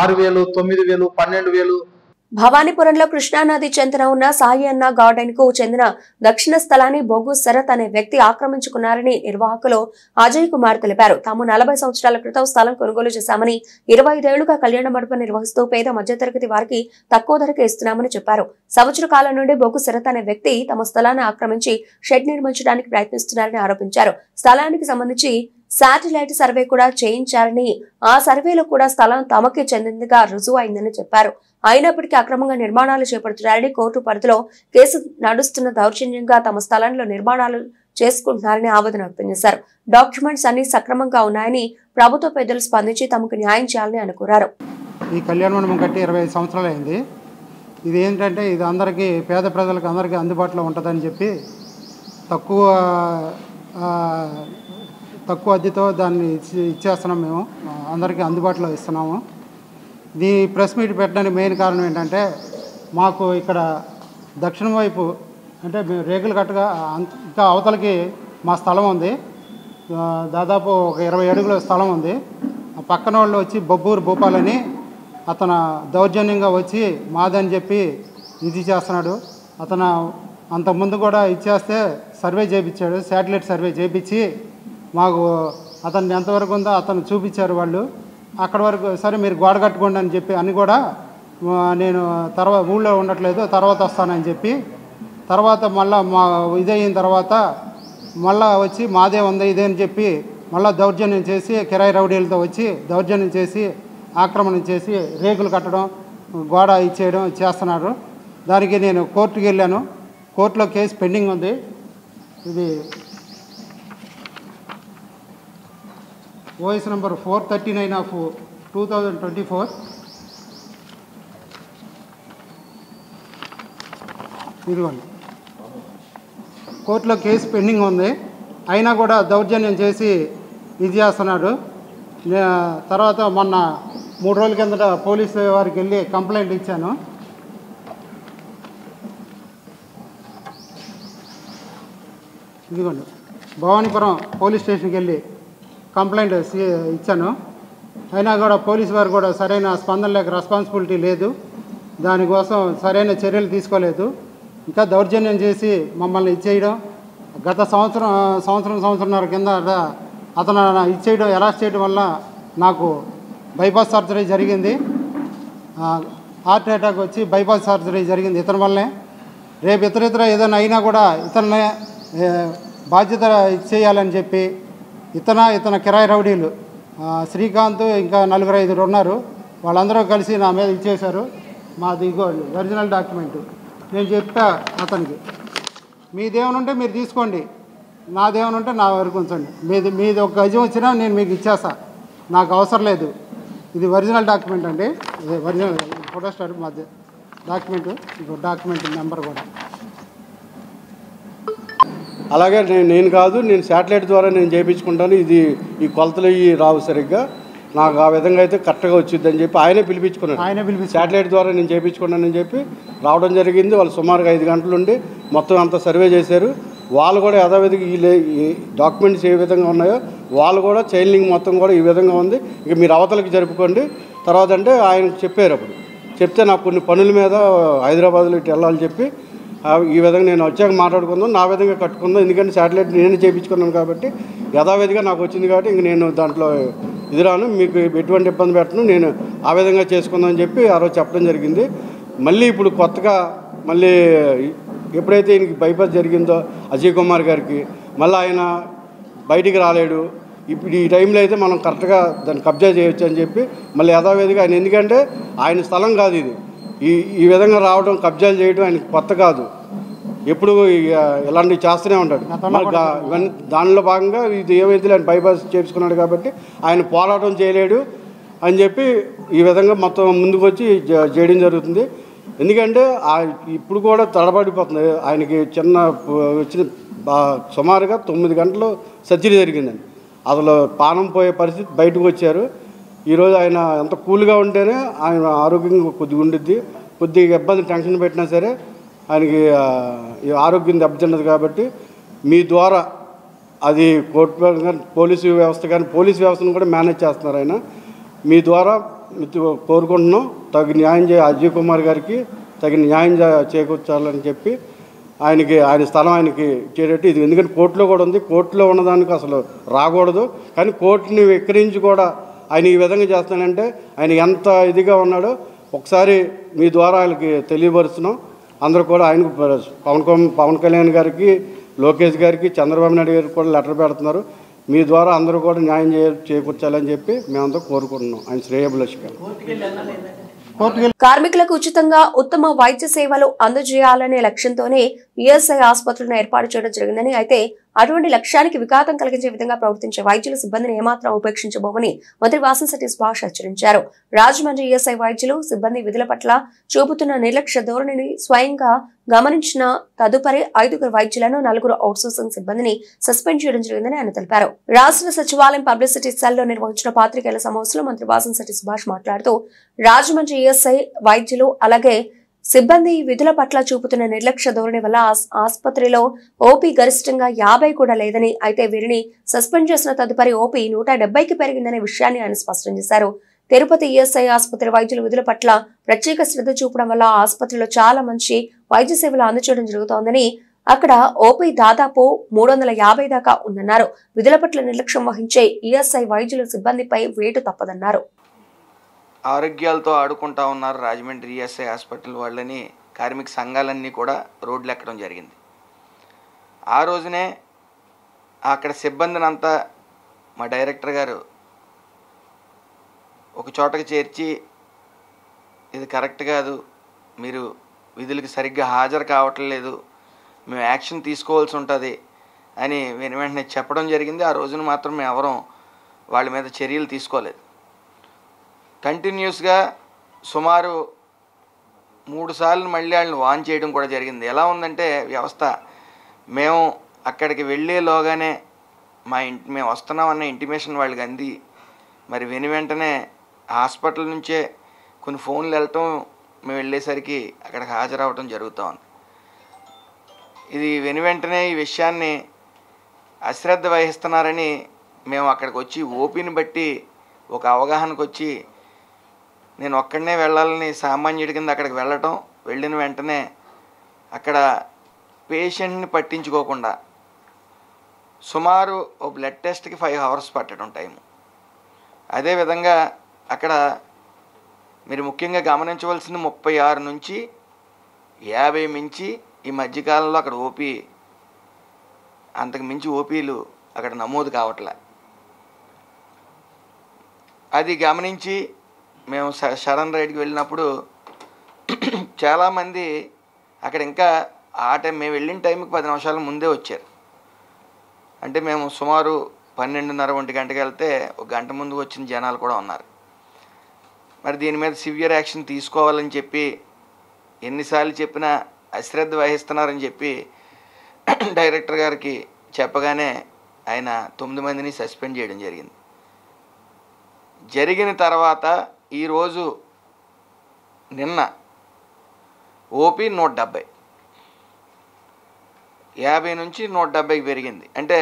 6,000, 9,000, 12,000 భవానీపురంలో కృష్ణానది చెంతన ఉన్న సాయి అన్న గార్డెన్ కు చెందిన దక్షిణ స్థలాన్ని బొగ్గు శరత్ అనే వ్యక్తి ఆక్రమించుకున్నారని నిర్వాహకులు అజయ్ కుమార్ తెలిపారు. తాము 40 సంవత్సరాల క్రితం స్థలం కొనుగోలు చేశామని, 25 ఏళ్లుగా కళ్యాణ మండపం నిర్వహిస్తూ పేద మధ్యతరగతి వారికి తక్కువ ధరకే ఇస్తున్నామని చెప్పారు. సంవత్సర కాలం నుండి బొగ్గు శరత్ అనే వ్యక్తి తమ స్థలాన్ని ఆక్రమించి షెడ్ నిర్మించడానికి ప్రయత్నిస్తున్నారని ఆరోపించారు. స్థలానికి సంబంధించి శాటిలైట్ సర్వే కూడా చేయించారని, ఆ సర్వేలో కూడా స్థలం తమకే చెందిందిగా రుజువు అయిందని చెప్పారు. అయినప్పటికీ అక్రమంగా నిర్మాణాలు చేపడుతున్నారని, కోర్టు పరిధిలో కేసు నడుస్తున్న దౌర్జన్యంగా తమ స్థలంలో నిర్మాణాలు చేసుకుంటున్నారని ఆవేదన వ్యక్తం చేశారు. డాక్యుమెంట్స్ అన్ని సక్రమంగా ఉన్నాయని ప్రభుత్వ పెద్దలు స్పందించి తమకు న్యాయం చేయాలని అనుకున్నారు. ఈ కళ్యాణ మండపం కట్టి 25 సంవత్సరాలు అయింది. ఇది ఏంటంటే ఇది అందరికీ పేద ప్రజలకు అందరికీ అందుబాటులో ఉంటుందని చెప్పి తక్కువ అద్దెతో దాన్ని ఇచ్చేస్తున్నాం. మేము అందరికీ అందుబాటులో ఇస్తున్నాము. ఈ ప్రెస్ మీట్ పెట్టడానికి మెయిన్ కారణం ఏంటంటే మాకు ఇక్కడ దక్షిణం వైపు అంటే మేము రేకులు కట్టగా ఇంకా అవతలకి మా స్థలం ఉంది. దాదాపు ఒక 20 అడుగుల స్థలం ఉంది. ఆ పక్కన వాళ్ళు వచ్చి బొబ్బూరు భూపాలని అతను దౌర్జన్యంగా వచ్చి మాదని చెప్పి ఇది చేస్తున్నాడు. అతను అంతకుముందు కూడా ఇచ్చేస్తే సర్వే చేయించాడు. శాటిలైట్ సర్వే చేయించి మాకు అతను ఎంతవరకు ఉందో అతను చూపించారు వాళ్ళు. అక్కడి వరకు సరే మీరు గోడ కట్టుకోండి అని చెప్పి అని కూడా నేను తర్వాత ఊళ్ళో ఉండట్లేదు తర్వాత వస్తానని చెప్పి తర్వాత మళ్ళీ మా ఇదయిన తర్వాత మళ్ళీ వచ్చి మాదే ఉంది ఇదే అని చెప్పి మళ్ళీ దౌర్జన్యం చేసి కిరాయి రౌడీలతో వచ్చి దౌర్జన్యం చేసి ఆక్రమణ చేసి రేకులు కట్టడం గోడ ఇచ్చేయడం చేస్తున్నారు. దానికి నేను కోర్టుకి వెళ్ళాను. కోర్టులో కేసు పెండింగ్ ఉంది. ఇది ఓఎస్ నెంబర్ 439 ఆఫ్ 2024. ఇదిగోండి కోర్టులో కేసు పెండింగ్ ఉంది. అయినా కూడా దౌర్జన్యం చేసి ఇది చేస్తున్నాడు. తర్వాత మొన్న 3 రోజుల కిందట పోలీసు వారికి వెళ్ళి కంప్లైంట్ ఇచ్చాను. ఇదిగోండి భవానీపురం పోలీస్ స్టేషన్కి వెళ్ళి కంప్లైంట్ ఇచ్చాను. అయినా కూడా పోలీసు వారు కూడా సరైన స్పందన లేక రెస్పాన్సిబిలిటీ లేదు. దానికోసం సరైన చర్యలు తీసుకోలేదు. ఇంకా దౌర్జన్యం చేసి మమ్మల్ని ఇచ్చేయడం గత సంవత్సరంన్నర కింద అతను ఇచ్చేయడం అరెస్ట్ చేయడం వల్ల నాకు బైపాస్ సర్జరీ జరిగింది. హార్ట్ అటాక్ వచ్చి బైపాస్ సర్జరీ జరిగింది ఇతని వల్లే. రేపు ఇతర ఏదైనా అయినా కూడా ఇతన్నే బాధ్యత చేయాలని చెప్పి ఇతన కిరాయి రౌడీలు శ్రీకాంత్ ఇంకా 4-5 ఉన్నారు. వాళ్ళందరూ కలిసి నా మీద ఇచ్చేశారు. మాది ఇగో ఒరిజినల్ డాక్యుమెంటు. నేను చెప్పా అతనికి మీదేమనుంటే మీరు తీసుకోండి, నాదేమనుంటే నా వరకు ఉంచండి. మీది ఒక గజం వచ్చినా నేను మీకు ఇచ్చేస్తా, నాకు అవసరం లేదు. ఇది ఒరిజినల్ డాక్యుమెంట్ అండి. ఒరిజినల్ ఫోటోస్టాట్ మాది డాక్యుమెంటు. ఇంకో డాక్యుమెంట్ నెంబర్ కూడా అలాగే నేను కాదు, నేను శాటిలైట్ ద్వారా నేను చేయించుకుంటాను. ఈ కొలతలు రావు సరిగ్గా, నాకు ఆ విధంగా అయితే కరెక్ట్గా వచ్చిందని చెప్పి ఆయనే పిలిపించుకున్నాడు. శాటిలైట్ ద్వారా నేను చేయించుకున్నానని చెప్పి రావడం జరిగింది. వాళ్ళు సుమారుగా 5 గంటల నుండి మొత్తం అంతా సర్వే చేశారు. వాళ్ళు కూడా యథావిధిగా ఈ డాక్యుమెంట్స్ ఏ విధంగా ఉన్నాయో వాళ్ళు కూడా చైన్ లింక్ మొత్తం కూడా ఈ విధంగా ఉంది. ఇక మీరు అవతలకి జరుపుకోండి. తర్వాత అంటే ఆయన చెప్పారు. అప్పుడు చెప్తే నాకు కొన్ని పనుల మీద హైదరాబాద్లో ఇటు వెళ్ళాలని చెప్పి ఈ విధంగా నేను వచ్చాక మాట్లాడుకుందాం, నా విధంగా కట్టుకుందాం. ఎందుకంటే శాటిలైట్ నేను చేయించుకున్నాను కాబట్టి యథావిధిగా నాకు వచ్చింది కాబట్టి ఇంక నేను దాంట్లో ఇది రాను, మీకు ఎటువంటి ఇబ్బంది పెట్టను, నేను ఆ విధంగా చేసుకుందాం అని చెప్పి ఆ రోజు చెప్పడం జరిగింది. మళ్ళీ ఇప్పుడు కొత్తగా మళ్ళీ ఎప్పుడైతే ఈయనకి బైపాస్ జరిగిందో అజయ్ కుమార్ గారికి మళ్ళీ ఆయన బయటికి రాలేడు. ఇప్పుడు ఈ టైంలో అయితే మనం కరెక్ట్గా దాన్ని కబ్జా చేయొచ్చు అని చెప్పి మళ్ళీ యథావిధిగా ఆయన, ఎందుకంటే ఆయన స్థలం కాదు ఇది, ఈ విధంగా రావడం కబ్జాలు చేయడం ఆయనకి కొత్త కాదు, ఎప్పుడు ఇలాంటివి చేస్తూనే ఉంటాడు. ఇవన్నీ దానిలో భాగంగా ఇది ఏమైతే ఆయన బైపాస్ చేసుకున్నాడు కాబట్టి ఆయన పోరాటం చేయలేడు అని చెప్పి ఈ విధంగా మొత్తం ముందుకు వచ్చి చేయడం జరుగుతుంది. ఎందుకంటే ఇప్పుడు కూడా తడబడిపోతుంది. ఆయనకి చిన్న వచ్చిన సుమారుగా 9 గంటలు సర్జరీ జరిగిందండి. అసలు పానం పోయే పరిస్థితి, బయటకు వచ్చారు. ఈరోజు ఆయన ఎంత కూల్గా ఉంటేనే ఆయన ఆరోగ్యంగా కొద్దిగా ఉండిద్ది. కొద్దిగా ఇబ్బంది టెన్షన్ పెట్టినా సరే ఆయనకి ఆరోగ్యం దెబ్బతిన్నది. కాబట్టి మీ ద్వారా అది కోర్టు కానీ పోలీసు వ్యవస్థ కానీ, పోలీసు వ్యవస్థను కూడా మేనేజ్ చేస్తున్నారు ఆయన. మీ ద్వారా కోరుకుంటున్నాం. తగిన న్యాయం అజయ్ కుమార్ గారికి తగిన న్యాయం చేకూర్చాలని చెప్పి ఆయన స్థలం ఆయనకి ఇచ్చేటట్టు ఇది. ఎందుకంటే కోర్టులో కూడా ఉంది, కోర్టులో ఉన్నదానికి అసలు రాకూడదు. కానీ కోర్టుని విక్రయించి కూడా ఆయన ఈ విధంగా చేస్తానంటే ఆయన ఎంత ఇదిగా ఉన్నాడో ఒకసారి మీ ద్వారా ఆయనకి తెలియపరుస్తున్నాం. అందరూ కూడా ఆయనకు పవన్ కళ్యాణ్ గారికి, లోకేష్ గారికి, చంద్రబాబు నాయుడు గారికి కూడా లెటర్ పెడుతున్నారు. మీ ద్వారా అందరూ కూడా న్యాయం చేకూర్చాలని చెప్పి మేమంతా కోరుకుంటున్నాం. ఆయన శ్రేయభిలాషిగా. కార్మికులకు ఉచితంగా ఉత్తమ వైద్య సేవలు అందజేయాలనే లక్ష్యంతోనే ఈఎస్ఐ ఆసుపత్రులను ఏర్పాటు చేయడం జరిగిందని, అయితే అటువంటి లక్ష్యానికి విఘాతం కలిగించే విధంగా ప్రవర్తించే వైద్యుల సిబ్బందిని ఏమాత్రం ఉపేక్షించబోమని మంత్రి వాసంశెట్టి సుభాష్ హెచ్చరించారు. రాజమండ్రి ఈఎస్ఐ వైద్యులు సిబ్బంది విధుల పట్ల చూపుతున్న నిర్లక్ష్య ధోరణిని స్వయంగా గమనించిన తదుపరి 5 వైద్యులను 4 అవుట్సోర్సింగ్ సిబ్బందిని సస్పెండ్ చేయడం జరిగిందని ఆయన తెలిపారు. రాష్ట్ర సచివాలయం పబ్లిసిటీ సెల్లో నిర్వహించిన పాత్రికేయుల సమావేశంలో మంత్రి వాసంశెట్టి సుభాష్ మాట్లాడుతూ రాజమండ్రి ఈఎస్ఐ వైద్యులు అలాగే సిబ్బంది విధుల పట్ల చూపుతున్న నిర్లక్ష్య ధోరణి వల్ల ఆసుపత్రిలో ఓపీ గరిష్టంగా 50 కూడా లేదని, అయితే వీరిని సస్పెండ్ చేసిన తదుపరి ఓపీ 170కి పెరిగిందనే విషయాన్ని ఆయన స్పష్టం చేశారు. తిరుపతి ఈఎస్ఐ ఆసుపత్రి వైద్యుల విధుల పట్ల ప్రత్యేక శ్రద్ధ చూపడం వల్ల ఆసుపత్రిలో చాలా మంచి వైద్య సేవలు అందజేయడం జరుగుతోందని, అక్కడ ఓపీ దాదాపు 350 దాకా ఉందన్నారు. విధుల పట్ల నిర్లక్ష్యం వహించే ఈఎస్ఐ వైద్యుల సిబ్బందిపై వేటు తప్పదన్నారు. ఆరోగ్యాలతో ఆడుకుంటా ఉన్నారు రాజమండ్రి ఈఎస్ఐ హాస్పిటల్ వాళ్ళని కార్మిక సంఘాలన్నీ కూడా రోడ్లు ఎక్కడం జరిగింది. ఆ రోజునే అక్కడ సిబ్బందిని అంతా మా డైరెక్టర్ గారు ఒక చోటకి చేర్చి ఇది కరెక్ట్ కాదు, మీరు విధులకు సరిగ్గా హాజరు కావట్లేదు, మేము యాక్షన్ తీసుకోవాల్సి ఉంటుంది అని వెంటనే చెప్పడం జరిగింది. ఆ రోజున మాత్రం మేము ఎవరం వాళ్ళ మీద చర్యలు తీసుకోలేదు. కంటిన్యూస్గా సుమారు 3 సార్లు మళ్ళీ వాళ్ళని వాన్ చేయడం కూడా జరిగింది. ఎలా ఉందంటే వ్యవస్థ, మేము అక్కడికి వెళ్ళేలోగానే మేము వస్తున్నామన్న ఇంటిమేషన్ వాళ్ళకి అంది. మరి వెంటనే హాస్పిటల్ నుంచే కొన్ని ఫోన్లు వెళ్ళటం, మేము వెళ్ళేసరికి అక్కడికి హాజరవటం జరుగుతూ ఉంది. ఇది వెంటనే ఈ విషయాన్ని అశ్రద్ధ వహిస్తున్నారని మేము అక్కడికి వచ్చి ఓపీని బట్టి ఒక అవగాహనకు వచ్చి నేను ఒక్కడనే వెళ్ళాలని సామాన్యుడి కింద అక్కడికి వెళ్ళటం, వెళ్ళిన వెంటనే అక్కడ పేషెంట్ని పట్టించుకోకుండా సుమారు ఓ బ్లడ్ టెస్ట్కి 5 hours పట్టడం టైము. అదేవిధంగా అక్కడ మీరు ముఖ్యంగా గమనించవలసింది 36 నుంచి 50 మించి ఈ మధ్యకాలంలో అక్కడ ఓపీ, అంతకు మించి ఓపీలు అక్కడ నమోదు కావట్లే. అది గమనించి మేము సడన్ రైడ్కి వెళ్ళినప్పుడు చాలామంది అక్కడ ఇంకా మేము వెళ్ళిన టైంకి 10 నిమిషాల ముందే వచ్చారు. అంటే మేము సుమారు 12:30-1 గంటకి వెళ్తే 1 గంట ముందు వచ్చిన జనాలు కూడా ఉన్నారు. మరి దీని మీద సివియర్ యాక్షన్ తీసుకోవాలని చెప్పి ఎన్నిసార్లు చెప్పినా అశ్రద్ధ వహిస్తున్నారని చెప్పి డైరెక్టర్ గారికి చెప్పగానే ఆయన 9 మందిని సస్పెండ్ చేయడం జరిగింది. జరిగిన తర్వాత ఈరోజు నిన్న ఓపీ 170, 50 నుంచి 170కి పెరిగింది. అంటే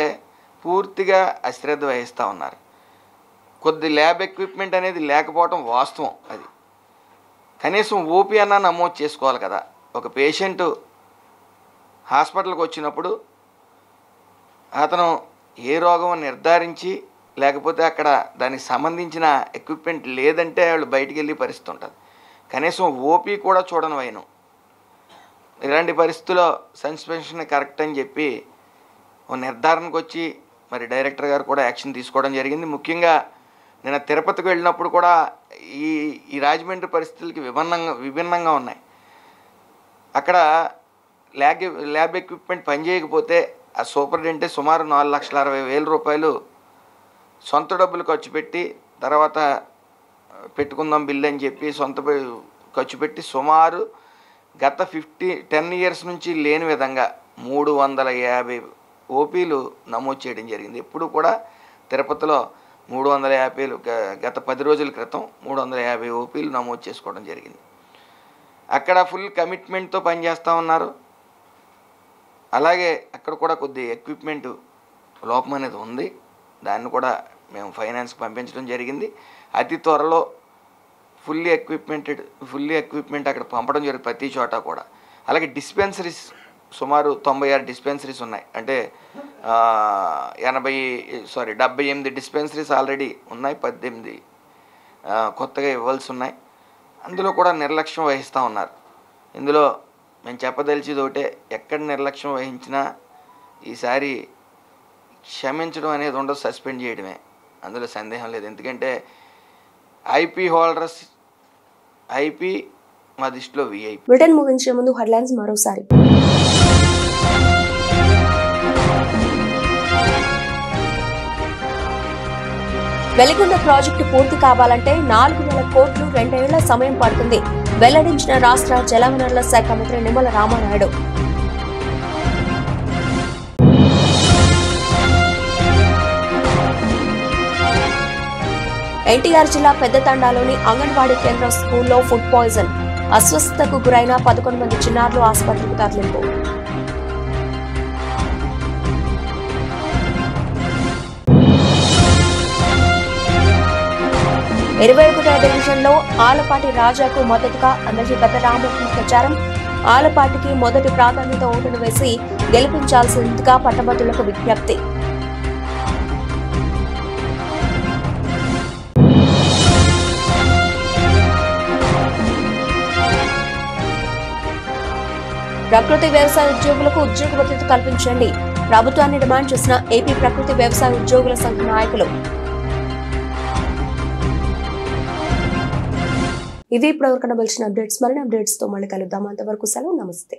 పూర్తిగా అశ్రద్ధ వహిస్తూ ఉన్నారు. కొద్ది ల్యాబ్ ఎక్విప్మెంట్ అనేది లేకపోవటం వాస్తవం. అది కనీసం ఓపీ అన్నా నమోదు చేసుకోవాలి కదా. ఒక పేషెంట్ హాస్పిటల్కి వచ్చినప్పుడు అతను ఏ రోగం నిర్ధారించి లేకపోతే అక్కడ దానికి సంబంధించిన ఎక్విప్మెంట్ లేదంటే వాళ్ళు బయటికి వెళ్ళే పరిస్థితి ఉంటుంది. కనీసం ఓపీ కూడా చూడని వైను. ఇలాంటి పరిస్థితుల్లో సస్పెన్షన్ కరెక్ట్ అని చెప్పి ఓ నిర్ధారణకు వచ్చి మరి డైరెక్టర్ గారు కూడా యాక్షన్ తీసుకోవడం జరిగింది. ముఖ్యంగా నేను తిరుపతికి వెళ్ళినప్పుడు కూడా ఈ రాజమండ్రి పరిస్థితులకి విభిన్నంగా ఉన్నాయి. అక్కడ ల్యాబ్ ఎక్విప్మెంట్ పనిచేయకపోతే ఆ సూపరింటెండెంట్ సుమారు 4,60,000 రూపాయలు సొంత డబ్బులు ఖర్చు పెట్టి తర్వాత పెట్టుకుందాం బిల్లు అని చెప్పి సొంత ఖర్చు పెట్టి సుమారు గత 10 years నుంచి లేని విధంగా 350 ఓపీలు నమోదు చేయడం జరిగింది. ఎప్పుడు కూడా తిరుపతిలో 350 గత 10 రోజుల క్రితం 350 ఓపీలు నమోదు చేసుకోవడం జరిగింది. అక్కడ ఫుల్ కమిట్మెంట్తో పనిచేస్తూ ఉన్నారు. అలాగే అక్కడ కూడా కొద్ది ఎక్విప్మెంట్ లోపం అనేది ఉంది. దాన్ని కూడా మేము ఫైనాన్స్కి పంపించడం జరిగింది. అతి త్వరలో ఫుల్లీ ఎక్విప్మెంట్ అక్కడ పంపడం జరుగుతుంది ప్రతి చోట కూడా. అలాగే డిస్పెన్సరీస్ సుమారు 96 డిస్పెన్సరీస్ ఉన్నాయి. అంటే 78 డిస్పెన్సరీస్ ఆల్రెడీ ఉన్నాయి, 18 కొత్తగా ఇవ్వాల్సి ఉన్నాయి. అందులో కూడా నిర్లక్ష్యం వహిస్తూ ఉన్నారు. ఇందులో మేము చెప్పదలిచేది ఒకటే, ఎక్కడ నిర్లక్ష్యం వహించినా ఈసారి క్షమించడం అనేది ఉండదు, సస్పెండ్ చేయడమే, అందులో సందేహం లేదు. ఎందుకంటే ఐపీ హోల్డర్స్ ఐపీ మా దృష్టిలో విఐపీ. బ్రిటన్ ముగించే ముందు హెడ్లైన్స్ మరోసారి. వెలిగొండ ప్రాజెక్టు పూర్తి కావాలంటే 4,000 కోట్లు 2 ఏళ్ల సమయం పడుతుంది, వెల్లడించిన రాష్ట్ర జలవనరుల శాఖ మంత్రి నిమ్మల రామానాయుడు. ఎన్టీఆర్ జిల్లా పెద్దతండాలోని అంగన్వాడీ కేంద్ర స్కూల్లో ఫుడ్ పాయిజన్, అస్వస్థతకు గురైన 11 మంది చిన్నారులు ఆసుపత్రికి తరలింపు. 21వ డివిజన్లో ఆలపాటి రాజాకు మద్దతుగా ఎమ్మెల్యే పెద్ద రామమోహన్ ప్రచారం, ఆలపాటికి మొదటి ప్రాధాన్యత ఓటును వేసి గెలిపించాల్సిందిగా పట్టభద్రులకు విజ్ఞప్తి. ప్రకృతి వ్యవసాయ ఉద్యోగులకు ఉద్యోగ భద్రత కల్పించండి, ప్రభుత్వాన్ని డిమాండ్ చేసిన ఏపీ ప్రకృతి వ్యవసాయ ఉద్యోగుల సంఘ నాయకులు. ఇవి ఇప్పుడు ఎవరికైనా తెలిసిన అప్డేట్స్. మరిన్ని అప్డేట్స్ తో మళ్ళీ కలుద్దాం. అంతవరకు సెలవు, నమస్తే.